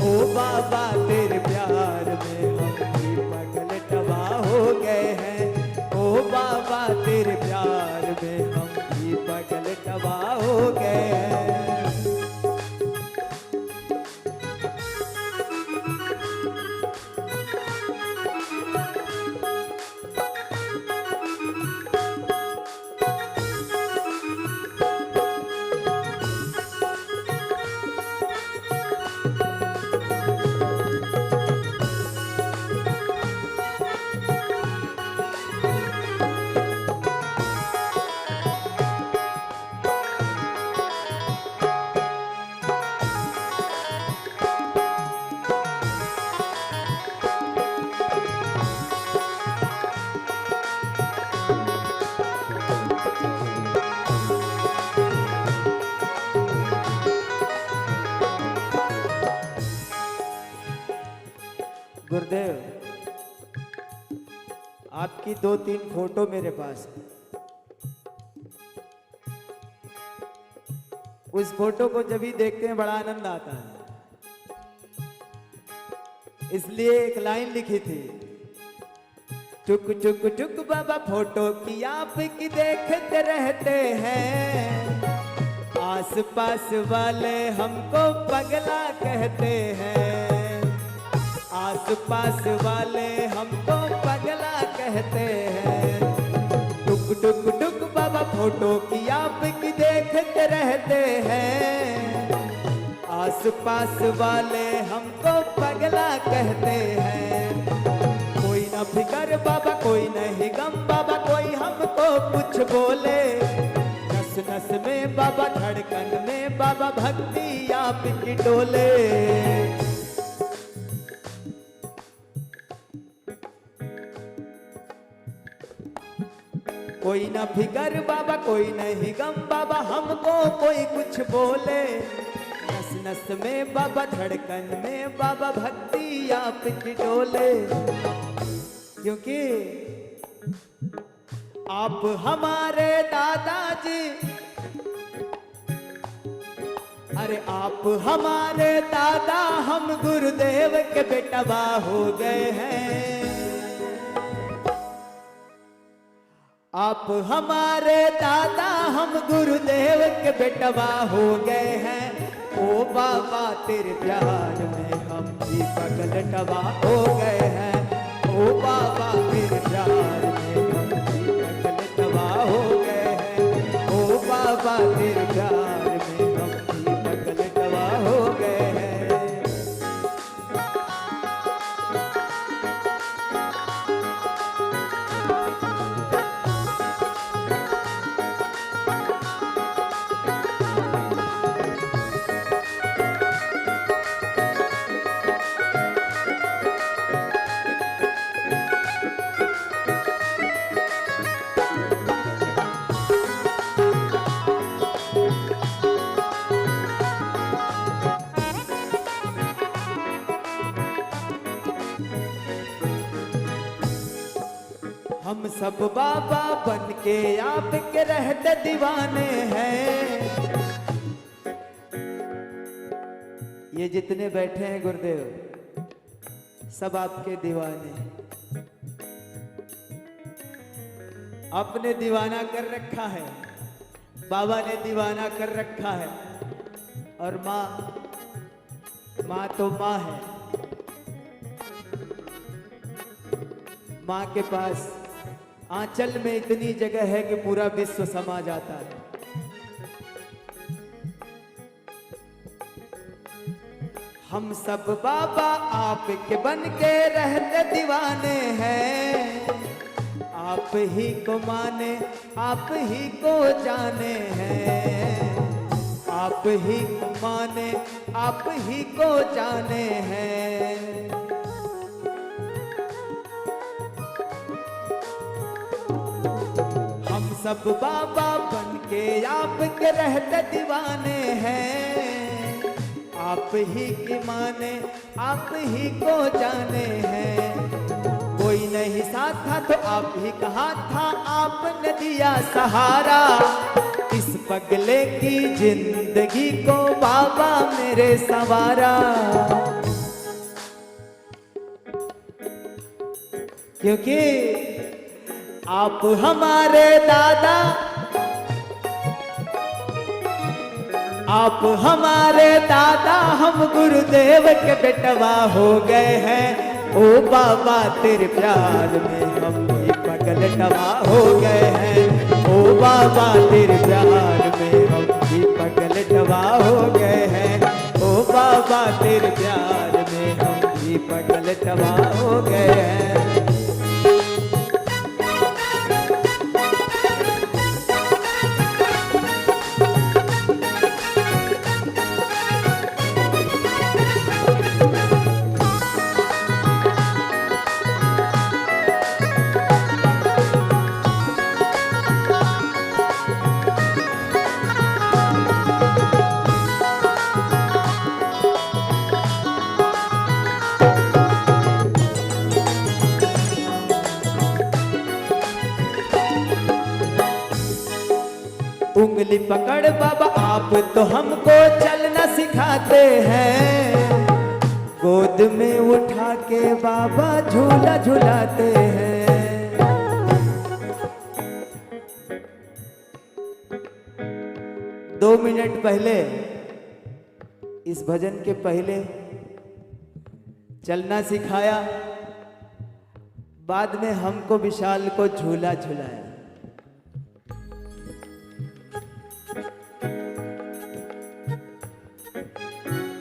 ओ बाबा तेरे प्यार में हम भी पगल टबा हो गए हैं। ओ बाबा तेरे प्यार में हम भी पगल टबा हो गए हैं। गुरुदेव, आपकी 2-3 फोटो मेरे पास है। उस फोटो को जब भी देखते हैं बड़ा आनंद आता है, इसलिए एक लाइन लिखी थी, चुक चुक चुक बाबा फोटो की आपकी देखते रहते हैं। आस पास वाले हमको पगला कहते हैं। आस पास वाले हमको पगला कहते हैं। टुक टुक टुक बाबा फोटो की आपकी देखते रहते हैं। आस पास वाले हमको पगला कहते हैं। कोई ना फिकर बाबा, कोई नहीं गम बाबा, कोई हमको कुछ बोले। नस नस में बाबा, धड़कन में बाबा, भक्ति आपकी डोले। कोई ना फिकर बाबा, कोई नहीं गम बाबा, हमको कोई कुछ बोले। नस नस में बाबा, धड़कन में बाबा, भक्ति आपकी डोले। क्योंकि आप हमारे दादाजी, अरे आप हमारे दादा, हम गुरुदेव के बेटवा हो गए हैं। आप हमारे दादा, हम गुरुदेव के बेटवा हो गए हैं। ओ बाबा तेरे प्यार में हम भी पगल टबा हो गए हैं। ओ बाबा तेरे प्यार में हम भी पगल टबा हो गए हैं। ओ बाबा तेरे प्यार में हम भी पगल टबा हो गए हैं। हम सब बाबा बन के आपके रहते दीवाने हैं। ये जितने बैठे हैं गुरुदेव सब आपके दीवाने हैं। आपने दीवाना कर रखा है, बाबा ने दीवाना कर रखा है। और माँ तो माँ है। माँ के पास आंचल में इतनी जगह है कि पूरा विश्व समा जाता है। हम सब बाबा आपके बन के रहते दीवाने हैं। आप ही को माने, आप ही को जाने हैं। आप ही को माने, आप ही को जाने हैं। हम सब बाबा बन के आपके रहते दीवाने हैं। आप ही की माने, आप ही को जाने हैं। कोई नहीं साथ था तो आप ही कहा था, आपने दिया सहारा। इस पगले की जिंदगी को बाबा मेरे संवारा। क्योंकि आप हमारे दादा, आप हमारे दादा, हम गुरुदेव के बेटवा हो गए हैं। ओ बाबा तेरे प्यार में हम भी पगलटवा हो गए हैं। ओ बाबा तेरे प्यार में हम भी पगलटवा हो गए हैं। ओ बाबा तेरे प्यार में हम भी पगलटवा हो गए हैं। उंगली पकड़ बाबा आप तो हमको चलना सिखाते हैं। गोद में उठा के बाबा झूला झुलाते हैं। 2 मिनट पहले, इस भजन के पहले चलना सिखाया, बाद में हमको विशाल को झूला झुलाया।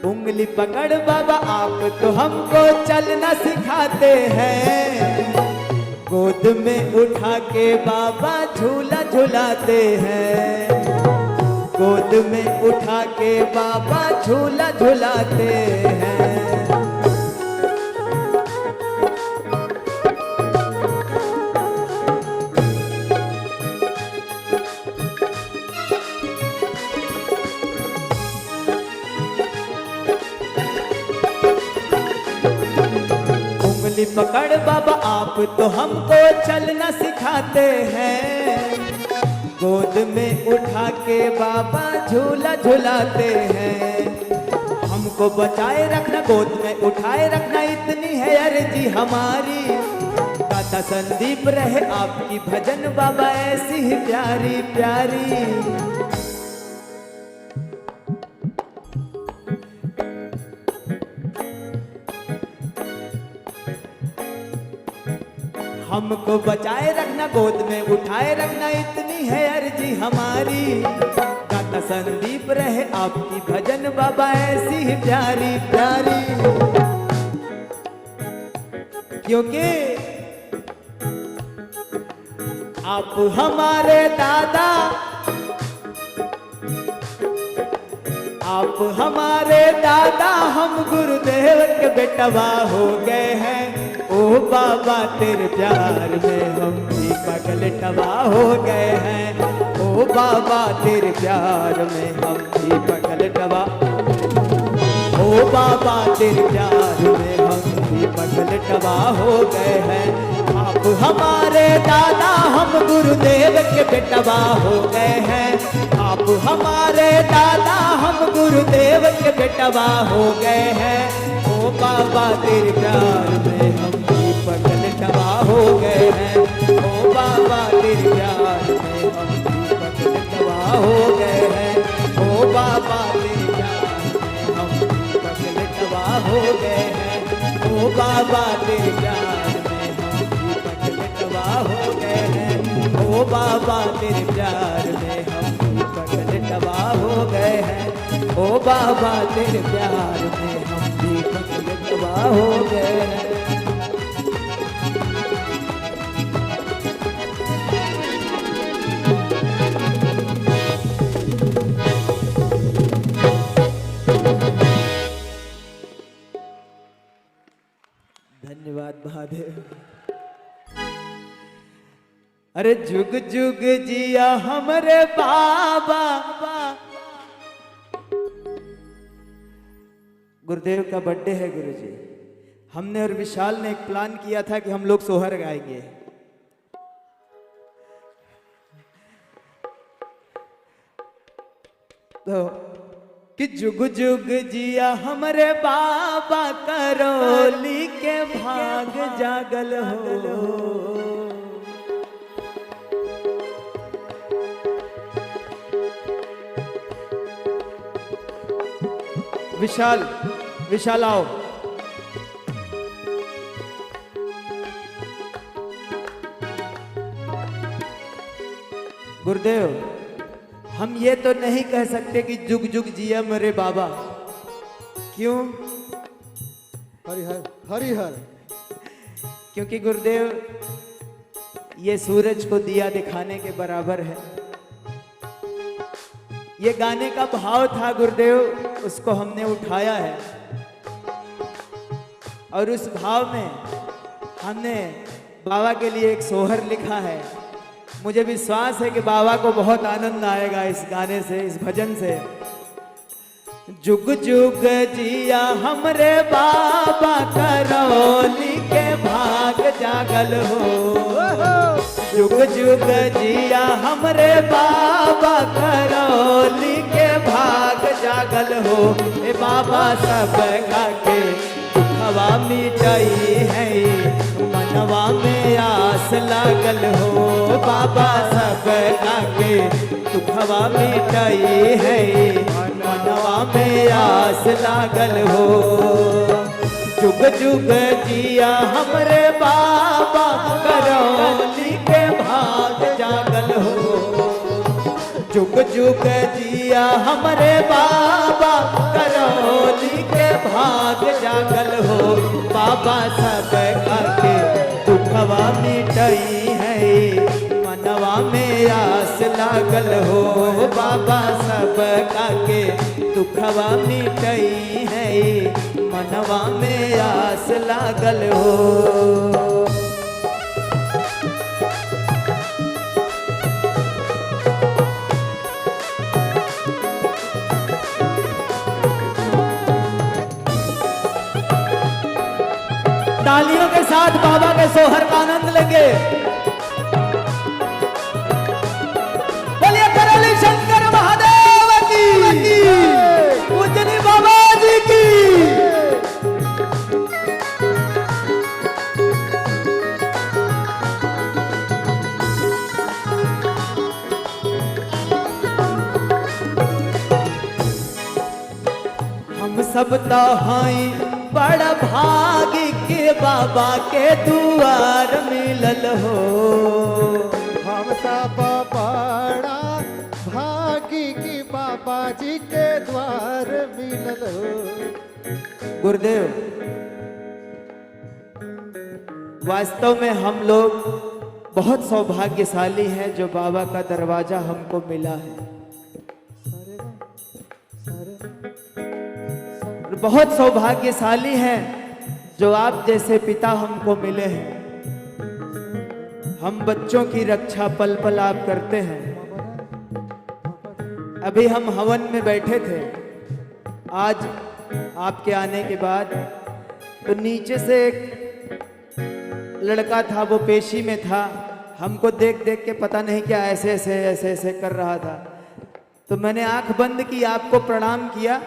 उंगली पकड़ बाबा आप तो हमको चलना सिखाते हैं। गोद में उठा के बाबा झूला झुलाते हैं। गोद में उठा के बाबा झूला झुलाते हैं। पकड़ बाबा आप तो हमको चलना सिखाते हैं। गोद में उठा के बाबा झूला झुलाते हैं। हमको बचाए रखना, गोद में उठाए रखना, इतनी है अर्जी हमारी। गाता संदीप रहे आपकी भजन बाबा ऐसी ही प्यारी प्यारी। हमको बचाए रखना, गोद में उठाए रखना, इतनी है अर्जी हमारी। गाता संदीप रहे आपकी भजन बाबा ऐसी ही प्यारी प्यारी। क्योंकि आप हमारे दादा, आप हमारे दादा, हम गुरुदेव के बेटवा हो गए हैं। ओ बाबा तेरे प्यार में हम भी पगलटवा हो गए हैं। ओ बाबा तेरे प्यार में हम भी पगलटवा। ओ बाबा तेरे प्यार में हम भी पगलटवा हो गए हैं। आप आप हमारे दादा हम गुरुदेव के बेटवा हो गए हैं। आप हमारे दादा हम गुरुदेव के बेटवा हो गए हैं। ओ बाबा तेरे प्यार में हम दीपक लटवा हो गए हैं। ओ बाबा तेरे प्यार में हम दीपक लटवा हो गए हैं। ओ बाबा तेरे प्यार में हम दीपक लटवा हो गए हैं। ओ बाबा तेरे प्यार में हम दीपक लटवा हो गए हैं। ओ बाबा तेरे प्यार में हम दीपक लटवा हो गए हैं। ओ बाबा तेरे प्यार में हम दीपक लटवा हो गए हैं। धन्यवाद महादेव। अरे जुग जुग जिया हमरे बाबा। गुरुदेव का बर्थडे है गुरुजी। हमने और विशाल ने एक प्लान किया था कि हम लोग सोहर गाएंगे। तो कि जुग जुग जिया हमरे बाबा करौली के भाग जागल हो। विशाल विशाल आओ। गुरुदेव हम ये तो नहीं कह सकते कि जुग जुग जिया मेरे बाबा। क्यों?
हरिहर हरिहर।
क्योंकि गुरुदेव ये सूरज को दिया दिखाने के बराबर है। ये गाने का भाव था गुरुदेव, उसको हमने उठाया है और उस भाव में हमने बाबा के लिए एक सोहर लिखा है। मुझे विश्वास है कि बाबा को बहुत आनंद आएगा इस गाने से, इस भजन से। जुग जुग जिया हमरे बाबा करौली के भाग जागल हो। जुग जुग जिया हमरे बाबा करौली के भाग जागल हो। ए बाबा सब के दुखवा मिटाई है, मनवा में आस लागल हो। बाबा सब के दुखवा मिटाई है, मनवा में आस लागल हो। जुग जुग जिया हमरे बाबा करौली के भाग जागल हो। जुग जुग जिया हमरे बाबा करौली के भाग जागल हो। बाबा सब के दुखवा मिटाई है, मनवा में आस लागल हो। बाबा सब के दुखवा मिटाई है, मनवा में आस लागल हो। तालियों के साथ बाबा के सोहर का आनंद लेंगे। बोलिए करौली शंकर महादेव की, पूजनी बाबा जी की। हम सब तो हैं बड़ा भाग के बाबा के दुआर मिलल हो।
हम सब बड़ा भागी की बाबा जी के द्वार मिलल हो।
गुरुदेव वास्तव में हम लोग बहुत सौभाग्यशाली हैं जो बाबा का दरवाजा हमको मिला है। बहुत सौभाग्यशाली हैं जो आप जैसे पिता हमको मिले हैं। हम बच्चों की रक्षा पल पल आप करते हैं। अभी हम हवन में बैठे थे, आज आपके आने के बाद तो नीचे से एक लड़का था वो पेशी में था, हमको देख देख के पता नहीं क्या ऐसे ऐसे ऐसे ऐसे कर रहा था। तो मैंने आंख बंद की, आपको प्रणाम किया।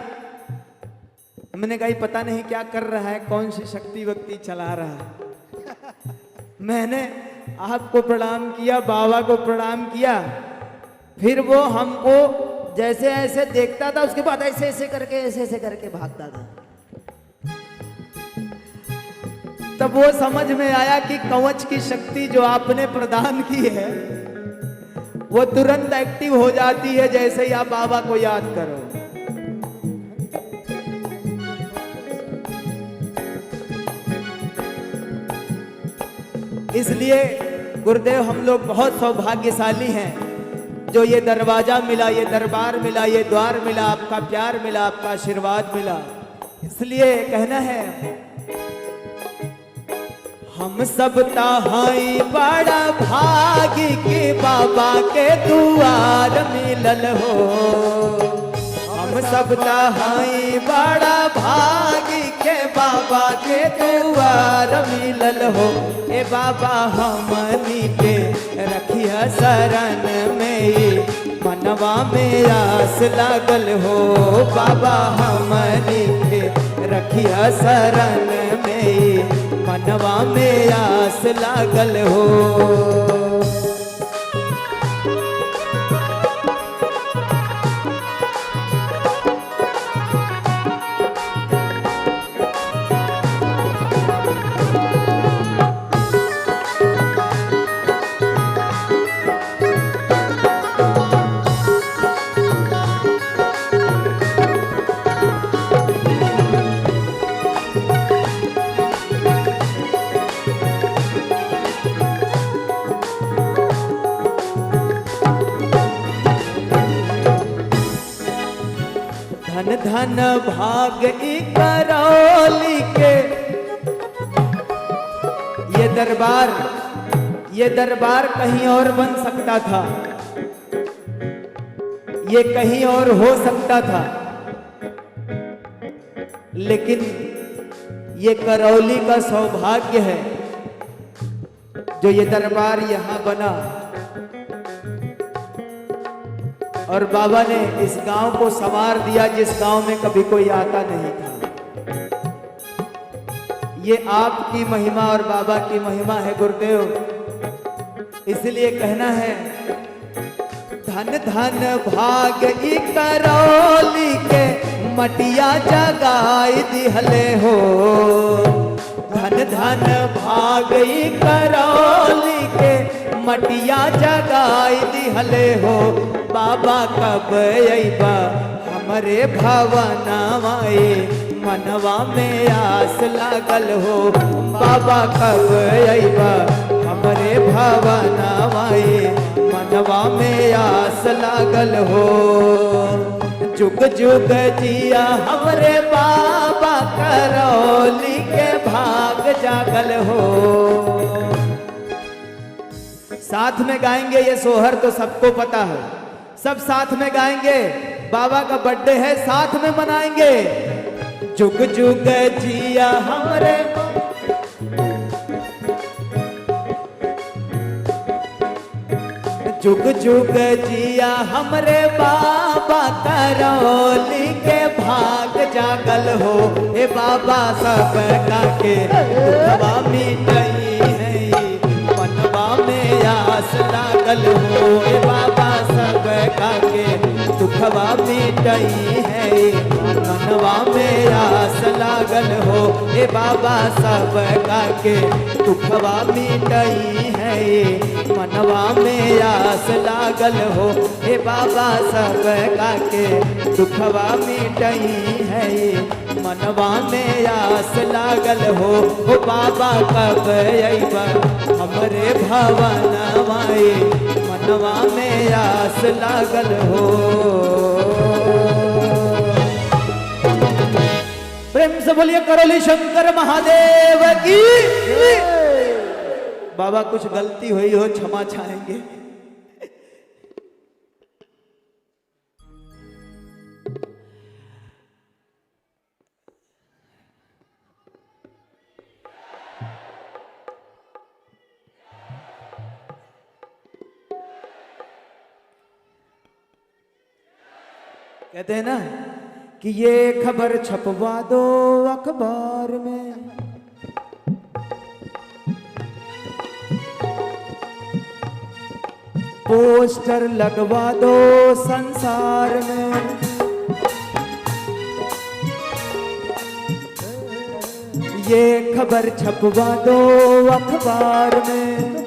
मैंने कहा पता नहीं क्या कर रहा है, कौन सी शक्ति वक्ति चला रहा है। मैंने आपको प्रणाम किया, बाबा को प्रणाम किया। फिर वो हमको जैसे ऐसे देखता था, उसके बाद ऐसे ऐसे करके भागता था। तब वो समझ में आया कि कवच की शक्ति जो आपने प्रदान की है वो तुरंत एक्टिव हो जाती है जैसे ही आप बाबा को याद करो। इसलिए गुरुदेव हम लोग बहुत सौभाग्यशाली हैं जो ये दरवाजा मिला, ये दरबार मिला, ये द्वार मिला, आपका प्यार मिला, आपका आशीर्वाद मिला। इसलिए कहना है हम सब तहाई बड़ा भागी के बाबा के दुआर मिलल हो। हम सब तहाई बड़ा भागी के बाबा के दुआर मिलल हो। ए बाबा हमनी के रखिया शरण में, मनवा में आस लागल हो। बाबा हमनी के रखिया शरण में, मनवा में आस लागल हो। धन धन भाग करौली के ये दरबार कहीं और बन सकता था, ये कहीं और हो सकता था, लेकिन ये करौली का सौभाग्य है जो ये दरबार यहां बना। और बाबा ने इस गांव को संवार दिया जिस गांव में कभी कोई आता नहीं था। ये आपकी महिमा और बाबा की महिमा है गुरुदेव। इसलिए कहना है धन धन भाग करौली के मटिया जगाई दिहले हो। धन धन भाग करौली के मटिया जगाई दिहले हो। बाबा कब अइबा हमरे भवनवा, मनवा में आस लागल हो। बाबा कब अइबा हमरे भवनवा, मनवा में आस लागल हो। जुग जुग जिया हमरे बाबा करौली के भाग जागल हो। साथ में गाएंगे ये सोहर तो सबको पता है, सब साथ में गाएंगे। बाबा का बर्थडे है, साथ में मनाएंगे। जुग जुग जिया हमरे, जुग जुग जिया हमरे बाबा करौली के भाग जागल हो। ए बाबा सब के दुखवा मिटई है, मनवा में आस लागल हो। ए बाबा सब के दुखवा मिटई है, मनवा में आस लागल हो। ए बाबा सब के दुखवा मिटई है, मनवा में आस लागल हो। हे बाबा सब के दुखवा मिटई है, मनवा में आस लागल हो। ओ बाबा कब अइबा हमरे भवनवा, मनवा में आस लागल हो। प्रेम से बोलिए करौली शंकर महादेव की। बाबा कुछ गलती हुई हो क्षमा चाहेंगे। कहते हैं ना कि ये खबर छपवा दो अखबार में, पोस्टर लगवा दो संसार में, ये खबर छपवा दो अखबार में,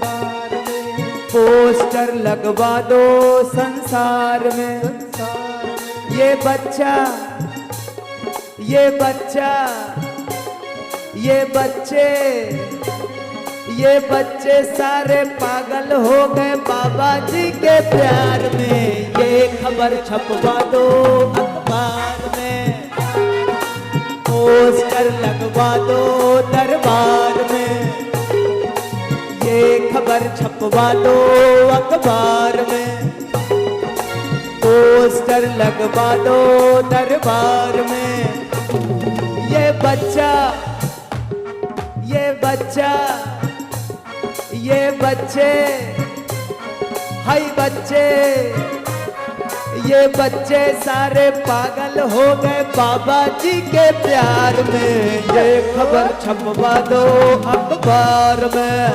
पोस्टर लगवा दो संसार में। ये बच्चा ये बच्चा ये बच्चे सारे पागल हो गए बाबा जी के प्यार में। ये खबर छपवा दो अखबार में, पोस्टर लगवा दो दरबार में। ये खबर छपवा दो अखबार में, पोस्टर लगवा दो दरबार में। ये बच्चा ये बच्चे हाय बच्चे, ये बच्चे सारे पागल हो गए बाबा जी के प्यार में। ये खबर छपवा दो अखबार में,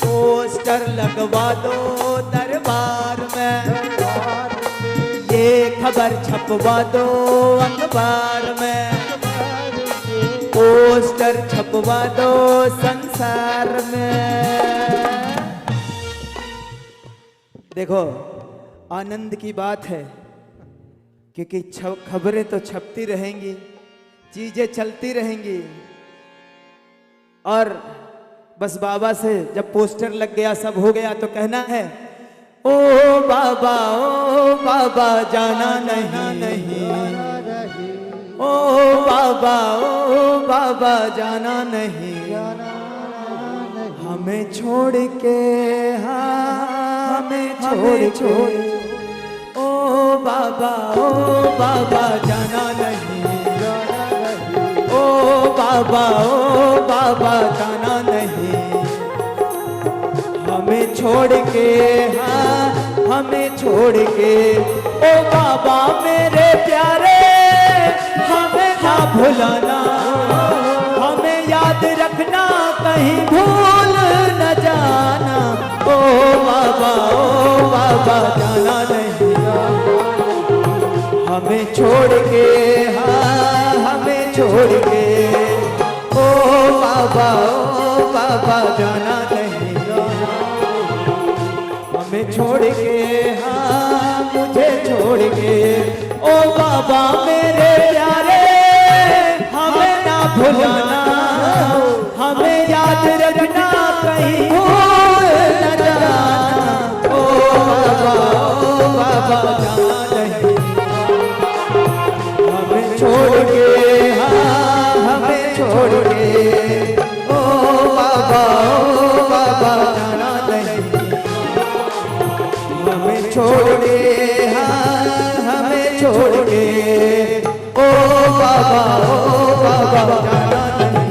पोस्टर लगवा दो दरबार में। ये खबर छपवा दो अखबार में, पोस्टर छपवा दो संसार में। देखो आनंद की बात है क्योंकि खबरें तो छपती रहेंगी, चीजें चलती रहेंगी, और बस बाबा से जब पोस्टर लग गया सब हो गया तो कहना है ओ बाबा जाना नहीं, ओ बाबा जाना नहीं, हमें छोड़ के, हाँ हमें छोड़ ओ बाबा जाना नहीं, ओ बाबा जाना नहीं, हमें छोड़ के, हाँ हमें छोड़ के। ओ बाबा मेरे प्यारे हमें ना भुलाना, हमें याद रखना कहीं भूल न जाना। ओ बाबा जाना नहीं, हमें छोड़ के, हाँ हमें छोड़ के। ओ बाबा जाना नहीं, हमें छोड़ के, हाँ मुझे छोड़ के। ओ बाबा मेरे प्यारे हमें ना भुलाना, हमें याद रखना कहीं भूल न जाना। ओ बाबा जाना नहीं, हमें छोड़ के, हाँ हमें छोड़ के। ओ बाबा जाना नहीं, हमें छोड़ के, हाँ हमें छोड़ के। ओ बाबा जाना नहीं,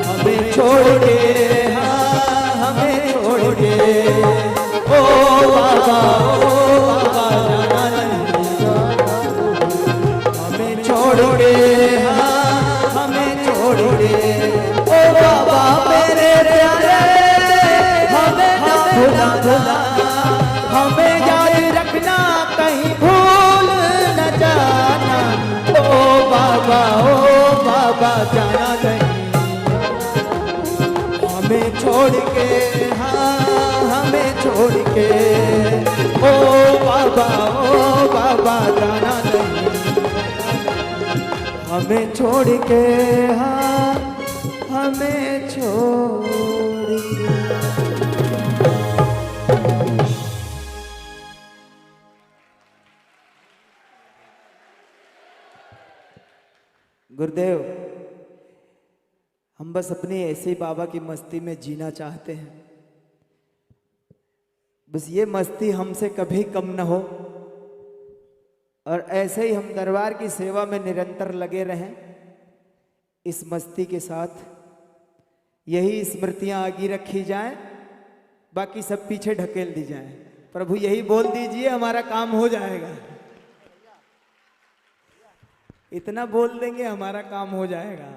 हमें छोड़ के, हाँ हमें छोड़ के। ओ बाबा जाना नहीं, हमें छोड़ के, हाँ हमें छोड़ के। ओ बाबा मेरे प्यारे हमें ना भुलाना, हमें याद रखना कहीं भूल न जाना। ओ बाबा जाना नहीं, हमें छोड़ के, हाँ हमें छोड़ के। ओ बाबा जाना नहीं, हमें छोड़ के, हाँ हमें छोड़ के। गुरुदेव हम बस अपनी ऐसे ही बाबा की मस्ती में जीना चाहते हैं, बस ये मस्ती हमसे कभी कम न हो, और ऐसे ही हम दरबार की सेवा में निरंतर लगे रहें। इस मस्ती के साथ यही स्मृतियां आगे रखी जाएं, बाकी सब पीछे ढकेल दी जाएं। प्रभु यही बोल दीजिए हमारा काम हो जाएगा। इतना बोल देंगे हमारा काम हो जाएगा।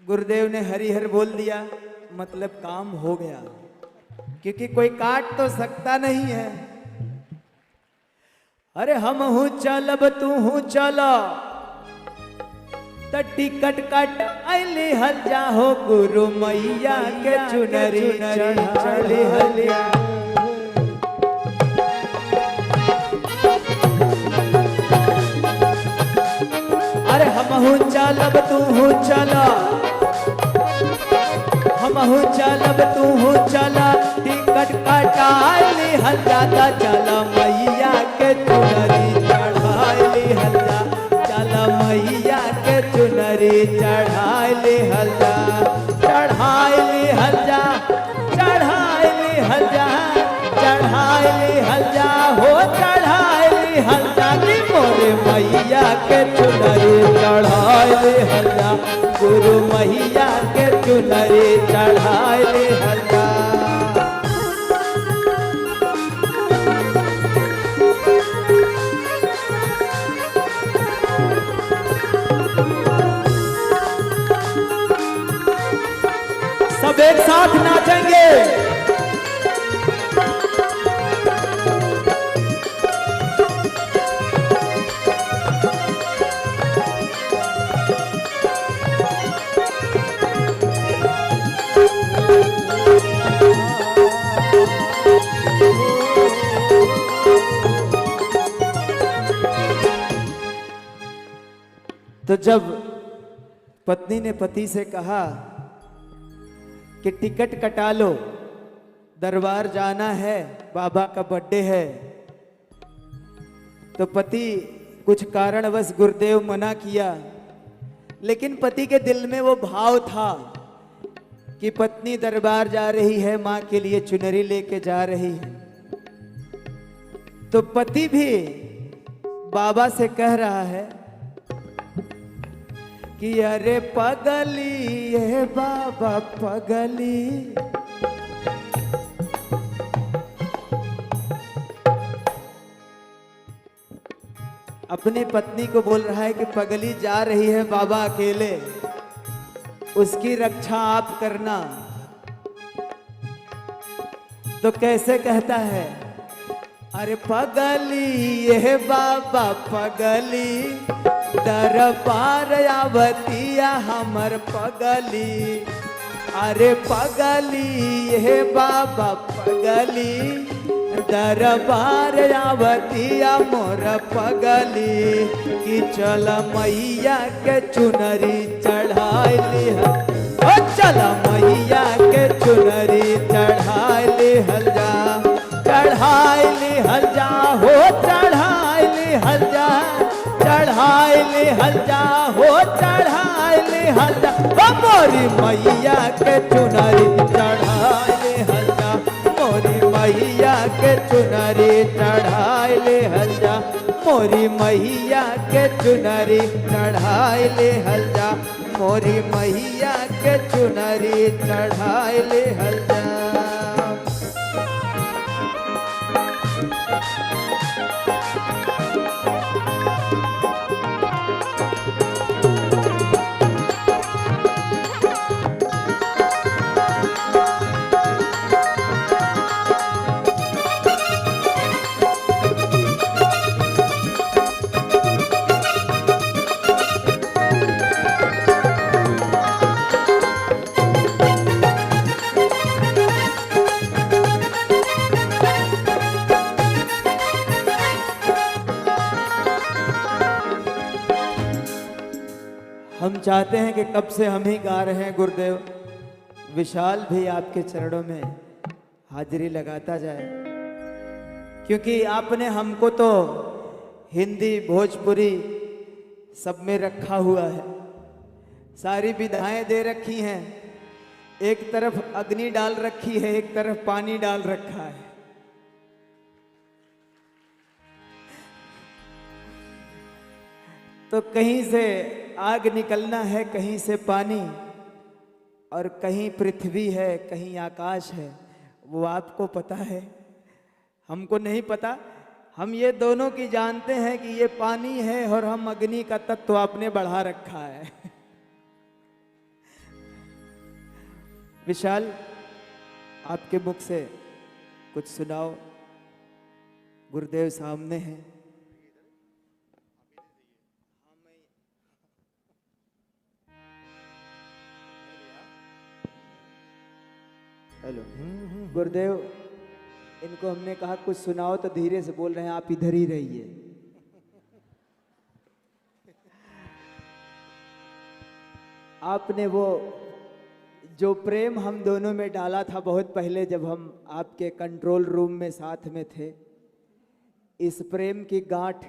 गुरुदेव ने हरिहर बोल दिया, मतलब काम हो गया, क्योंकि कोई काट तो सकता नहीं है। अरे हम हूं चलब तू हूं चलो, तो टिकट कट अली हल जाहो, गुरु मैया के चुनरी चढ़ी हलिया। अरे हम हूं चलब तू हूं चलो, हम हूं चलब तू हूं चला, टिकट कटाली हल जाता, चला मैया के चुनरी चढ़ाई हल्ला, चला मैया के चुनरी चढ़ाई हल्ला, चढ़ाई हल्ला, चढ़ाई हल्ला, चढ़ाई हल्ला, हो चढ़ाई हल्ला, मोरे मैया के चुनरी चढ़ाई हल्ला, गुरु मैया के चुनरी चढ़ाई हल्ला। सब एक साथ नाचेंगे। तो जब पत्नी ने पति से कहा कि टिकट कटा लो, दरबार जाना है, बाबा का बर्थडे है, तो पति कुछ कारणवश गुरुदेव मना किया, लेकिन पति के दिल में वो भाव था कि पत्नी दरबार जा रही है, मां के लिए चुनरी लेके जा रही है। तो पति भी बाबा से कह रहा है कि अरे पगली ये बाबा पगली, अपनी पत्नी को बोल रहा है कि पगली जा रही है बाबा अकेले, उसकी रक्षा आप करना। तो कैसे कहता है, अरे पगली ये बाबा पगली, दरबार आवतिया हमर पगली, अरे पगली ये बाबा पगली, दरबार आवतिया मोर पगली, कि चल मैया के चुनरी चढ़ाई लिहा, ओ चल मैया के चुनरी चढ़ाई हल्जा, चढ़ाई हल्जा, हो चढ़ाई हल्जा, चढ़ाई हल्जा, हो चढ़ाई हल्जा, मोरी मैया के चुनरी चढ़ाई हल्जा, मोरी मैया के चुनरी चढ़ाई हल्जा, मोरी मैया के चुनरी चढ़ाई हल्जा, मोरी मैया के चुनरी चढ़ाई हल्जा। हम चाहते हैं कि कब से हम ही गा रहे हैं गुरुदेव, विशाल भी आपके चरणों में हाजिरी लगाता जाए, क्योंकि आपने हमको तो हिंदी भोजपुरी सब में रखा हुआ है, सारी विधाएं दे रखी हैं, एक तरफ अग्नि डाल रखी है, एक तरफ पानी डाल रखा है। तो कहीं से आग निकलना है, कहीं से पानी, और कहीं पृथ्वी है, कहीं आकाश है, वो आपको पता है, हमको नहीं पता। हम ये दोनों की जानते हैं कि ये पानी है और हम अग्नि का तत्व आपने बढ़ा रखा है। विशाल, आपके मुख से कुछ सुनाओ, गुरुदेव सामने हैं। हेलो गुरुदेव, इनको हमने कहा कुछ सुनाओ तो धीरे से बोल रहे हैं, आप इधर ही रहिए। आपने वो जो प्रेम हम दोनों में डाला था बहुत पहले, जब हम आपके कंट्रोल रूम में साथ में थे, इस प्रेम की गांठ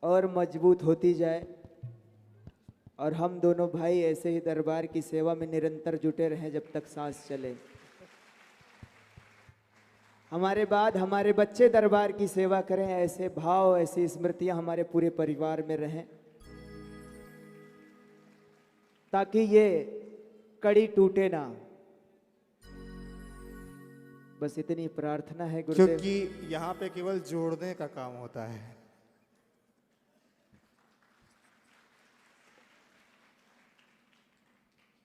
और मजबूत होती जाए और हम दोनों भाई ऐसे ही दरबार की सेवा में निरंतर जुटे रहें जब तक सांस चले। हमारे बाद हमारे बच्चे दरबार की सेवा करें, ऐसे भाव, ऐसी स्मृतियां हमारे पूरे परिवार में रहें, ताकि ये कड़ी टूटे ना। बस इतनी प्रार्थना है गुरुदेव।
क्योंकि यहाँ पे केवल जोड़ने का काम होता है।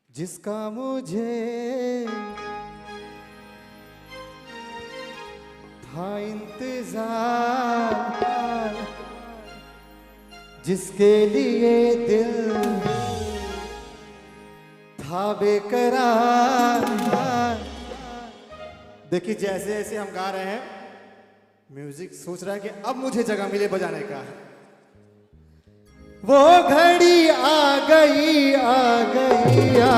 जिसका मुझे था इंतजार, जिसके लिए दिल था बेकरार। देखिए जैसे जैसे हम गा रहे हैं, म्यूजिक सोच रहा है कि अब मुझे जगह मिले बजाने का। वो घड़ी आ गई आ गई आ,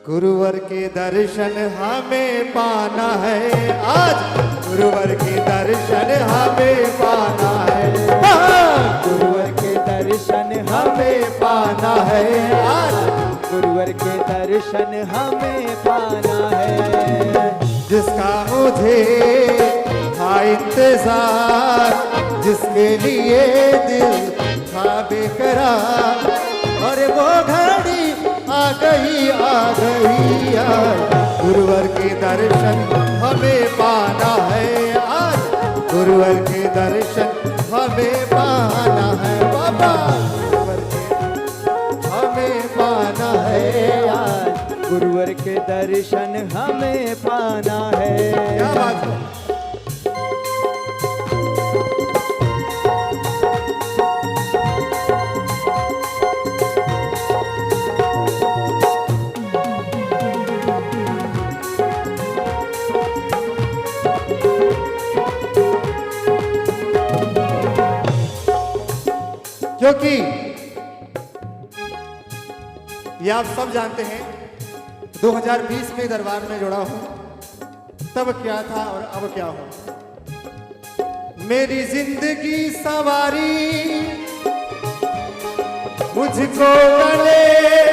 गुरुवर के दर्शन हमें पाना है आज, गुरुवर के दर्शन हमें पाना है,
गुरुवर के दर्शन
हमें पाना है आज,
गुरुवर के दर्शन हमें पाना है।
जिसका मुझे था इंतजार, जिसके लिए दिल था बेकरार, और वो घड़ी आ गई आज, गुरुवर के दर्शन हमें पाना है आज, गुरुवर के दर्शन हमें पाना है बाबा, गुरुवर के हमें पाना है आज,
गुरुवर के दर्शन हमें पाना है।
क्या बात है। क्योंकि ये आप सब जानते हैं, 2020 में दरबार में जुड़ा हूं, तब क्या था और अब क्या हूं। मेरी जिंदगी सवारी मुझको गले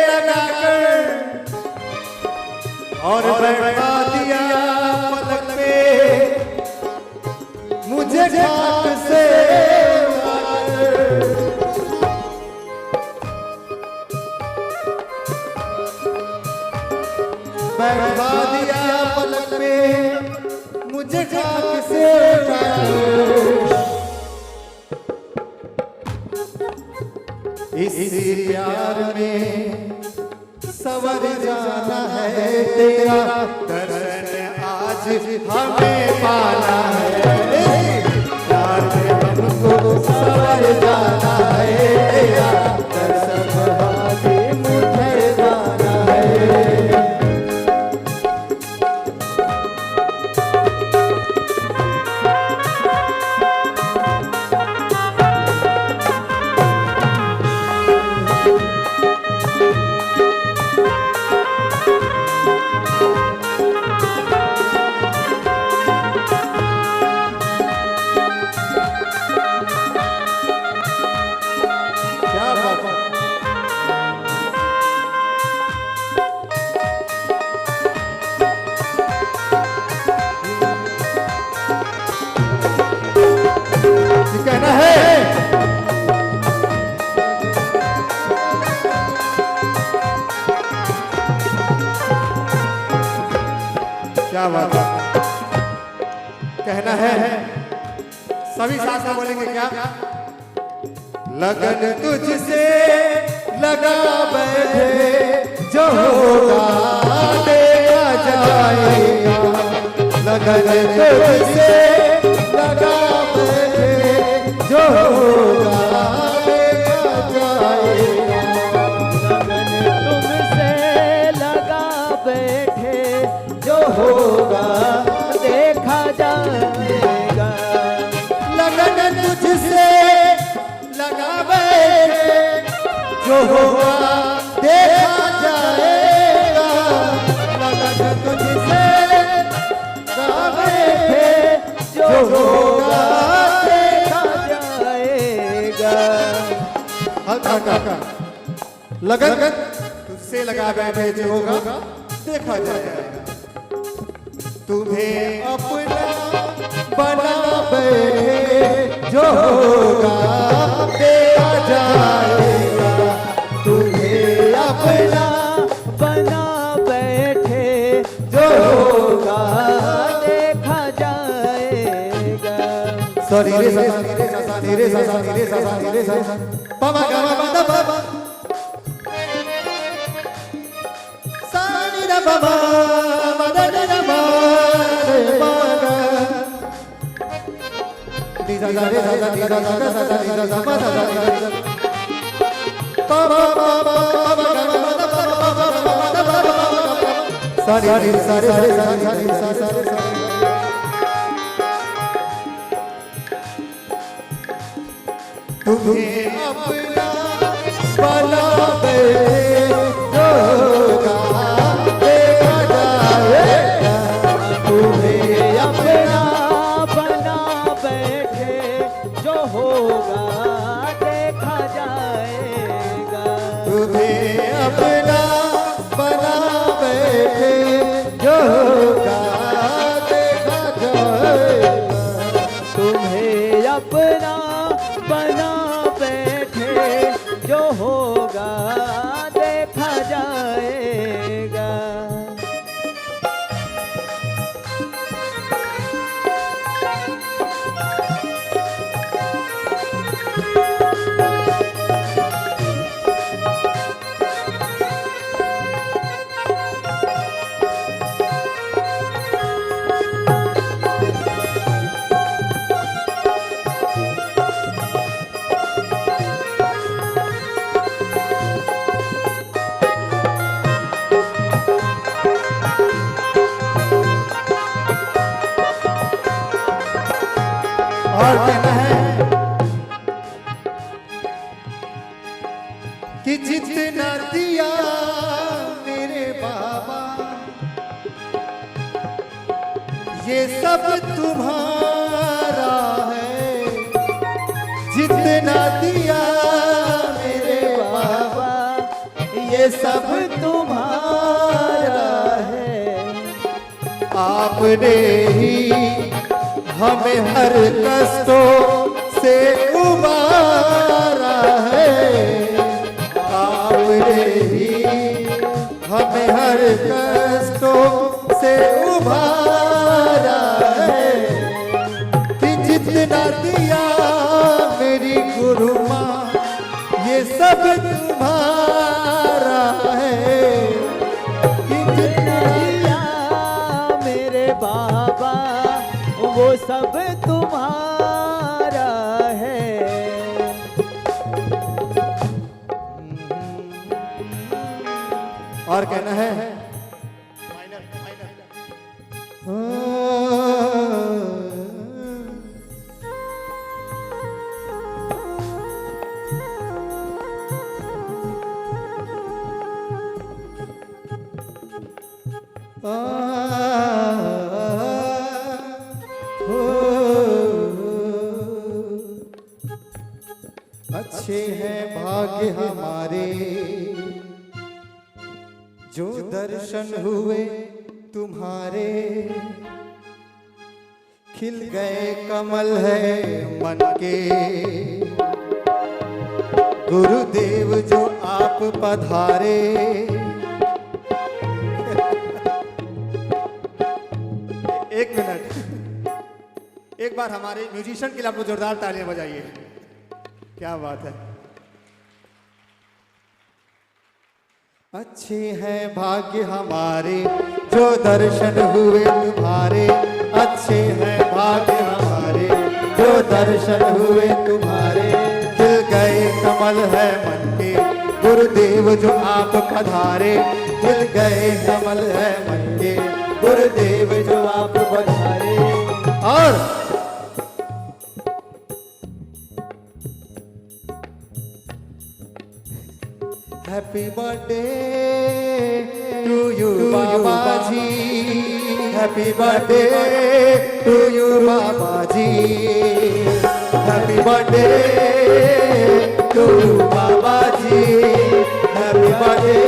लगाकर और बैठा दिया पलक पे, मुझे घाट से बैठा दिया पलक पे, मुझे खाक से इसी प्यार में सवर जाना है तेरा, दर्शन आज हमें पाना है, प्यार में हमको सवर जाना है तेरा, दर्शन आज मुझे जाना है। कहना है क्या बात है। कहना है सभी साथ में बोलेंगे क्या? लगन तुझसे लगा बैठे जो होगा देखा जाएगा। लगन तुझसे लगा बैठे जो होगा देखा जाएगा।
लगन तुमसे लगा बैठे जो होगा देखा जाएगा।
लगन तुझसे लगा बैठे जो होगा देखा जाएगा। लगन तुझसे लगा बैठे जो होगा देखा
जाएगा।
हल्का हल्का। लगन तुझसे लगा बैठे जो होगा देखा जाएगा। तुम्हें अपना बना बैठे जो होगा देखा जाएगा। तुम्हें अपना
बना बैठे जो होगा देखा जाएगा।
सॉरी रे सा रे रे सा रे सा रे सा पापा गा मा पापा सा नी रा पापा मा दा रा मा रे मा गा नी सा रे सा नी सा सा सा नी सा सा मा सा पापा पापा पापा गा मा दा पापा सा रे सा रे सा रे सा तुम्हें अपना बना बैठे जो होगा देखा जाएगा।
तुम्हें अपना बना बैठे जो होगा देखा जाएगा।
तुम्हें अपना बना बैठे जो होगा देखा जाएगा।
तुम्हें अपना बना बैठे जो होगा देखा जाएगा।
और कहना है कि जितना दिया मेरे बाबा ये सब तुम्हारा है। जितना दिया मेरे बाबा
ये सब तुम्हारा है।
आपने ही हमें हर कष्टों से उबारा है। आपने ही हमें हर कष्टों से उबारा है। कि जितना दिया मेरी गुरु माँ ये सब तुम्हारा है। कि जितना
दिया मेरे बाबा वो सब तुम्हारा है।
और कहना है अच्छे हैं भाग्य हमारे जो दर्शन हुए तुम्हारे। खिल गए कमल है मन के गुरुदेव जो आप पधारे। एक मिनट, एक बार हमारे म्यूजिशियन के लिए आप लोग जोरदार तालियां बजाइए। क्या बात है। अच्छे हैं भाग्य हमारे जो दर्शन हुए तुम्हारे, अच्छे हैं भाग्य हमारे जो दर्शन हुए तुम्हारे, खिल गए कमल है मन के गुरुदेव जो आप पधारे, खिल गए कमल है मन के गुरुदेव जो आप पधारे। और happy birthday to you Baba ji, happy birthday to you Baba ji, happy birthday to you Baba ji, happy birthday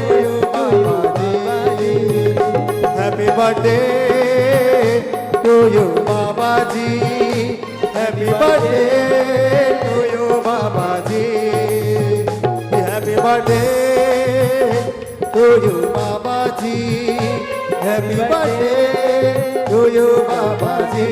to you Baba ji, happy birthday to you Baba ji, happy birthday to you Baba ji, happy birthday to you Baba ji, happy birthday to you Baba ji.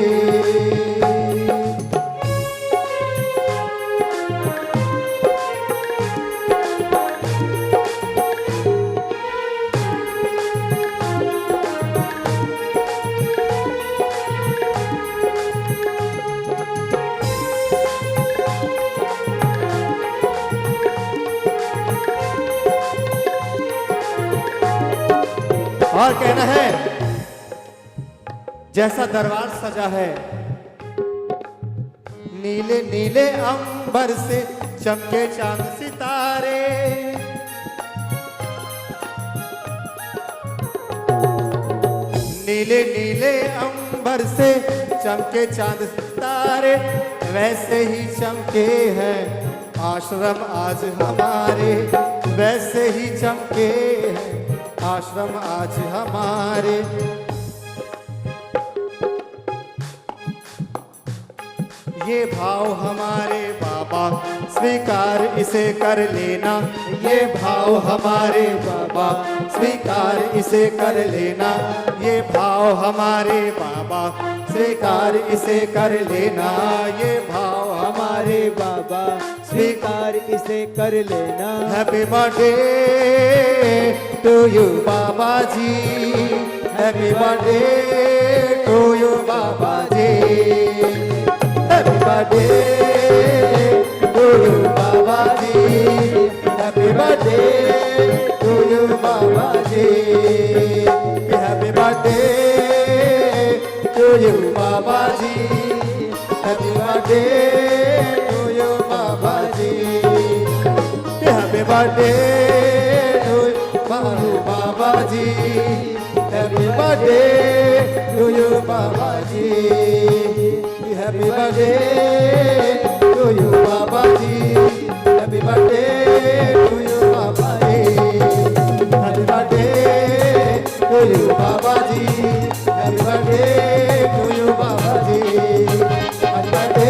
और कहना है जैसा दरबार सजा है, नीले नीले अंबर से चमके चांद सितारे, नीले नीले अंबर से चमके चांद सितारे, वैसे ही चमके हैं आश्रम आज हमारे, वैसे ही चमके हैं आश्रम आज हमारे। ये भाव हमारे बाबा स्वीकार इसे कर लेना, ये भाव हमारे बाबा स्वीकार इसे कर लेना, ये भाव हमारे बाबा स्वीकार इसे कर लेना, ये भाव हमारे बाबा स्वीकार इसे कर लेना। Happy birthday to you Baba ji, happy birthday to you Baba ji, happy birthday to you Baba ji, happy birthday to you Baba ji, happy birthday to you Baba ji, happy birthday to you Baba ji, happy birthday to Baba ji, happy birthday to you Baba ji, happy birthday to you Baba ji, happy birthday to you Baba ji, happy birthday to you Baba ji, happy birthday to you Baba ji, happy birthday to you Baba ji, happy birthday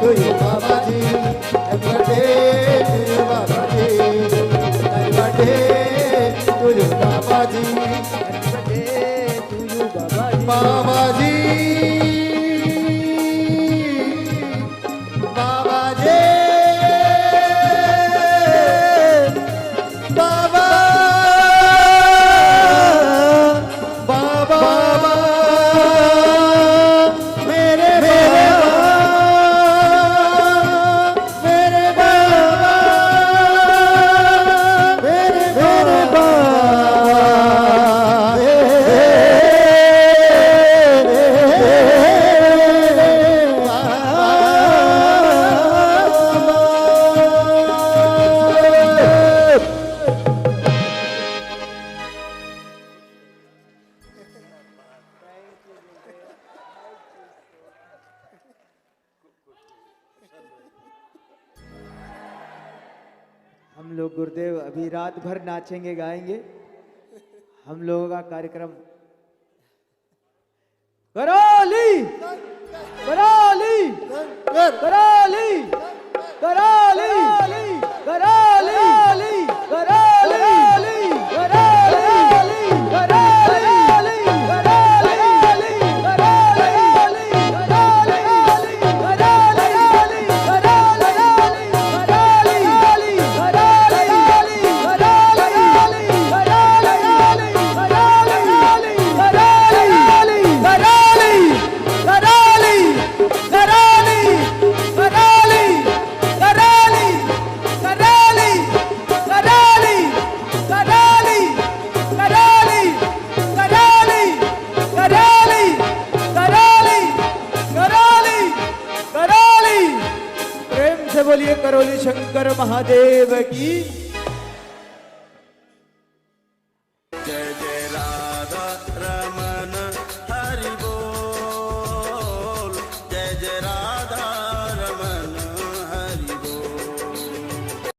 to you Baba ji, happy birthday to you Baba ji, happy birthday to you Baba ji, Baba ji, Baba Baba Baba मेरे बाबा, मेरे बाबा, मेरे बाबा,
हम लोग गुरुदेव अभी रात भर नाचेंगे गाएंगे। हम लोगों का कार्यक्रम करौली करौली करौली करौली करौली करौली करौली करौली करौली बोलिए करोली शंकर महादेव की
जय जय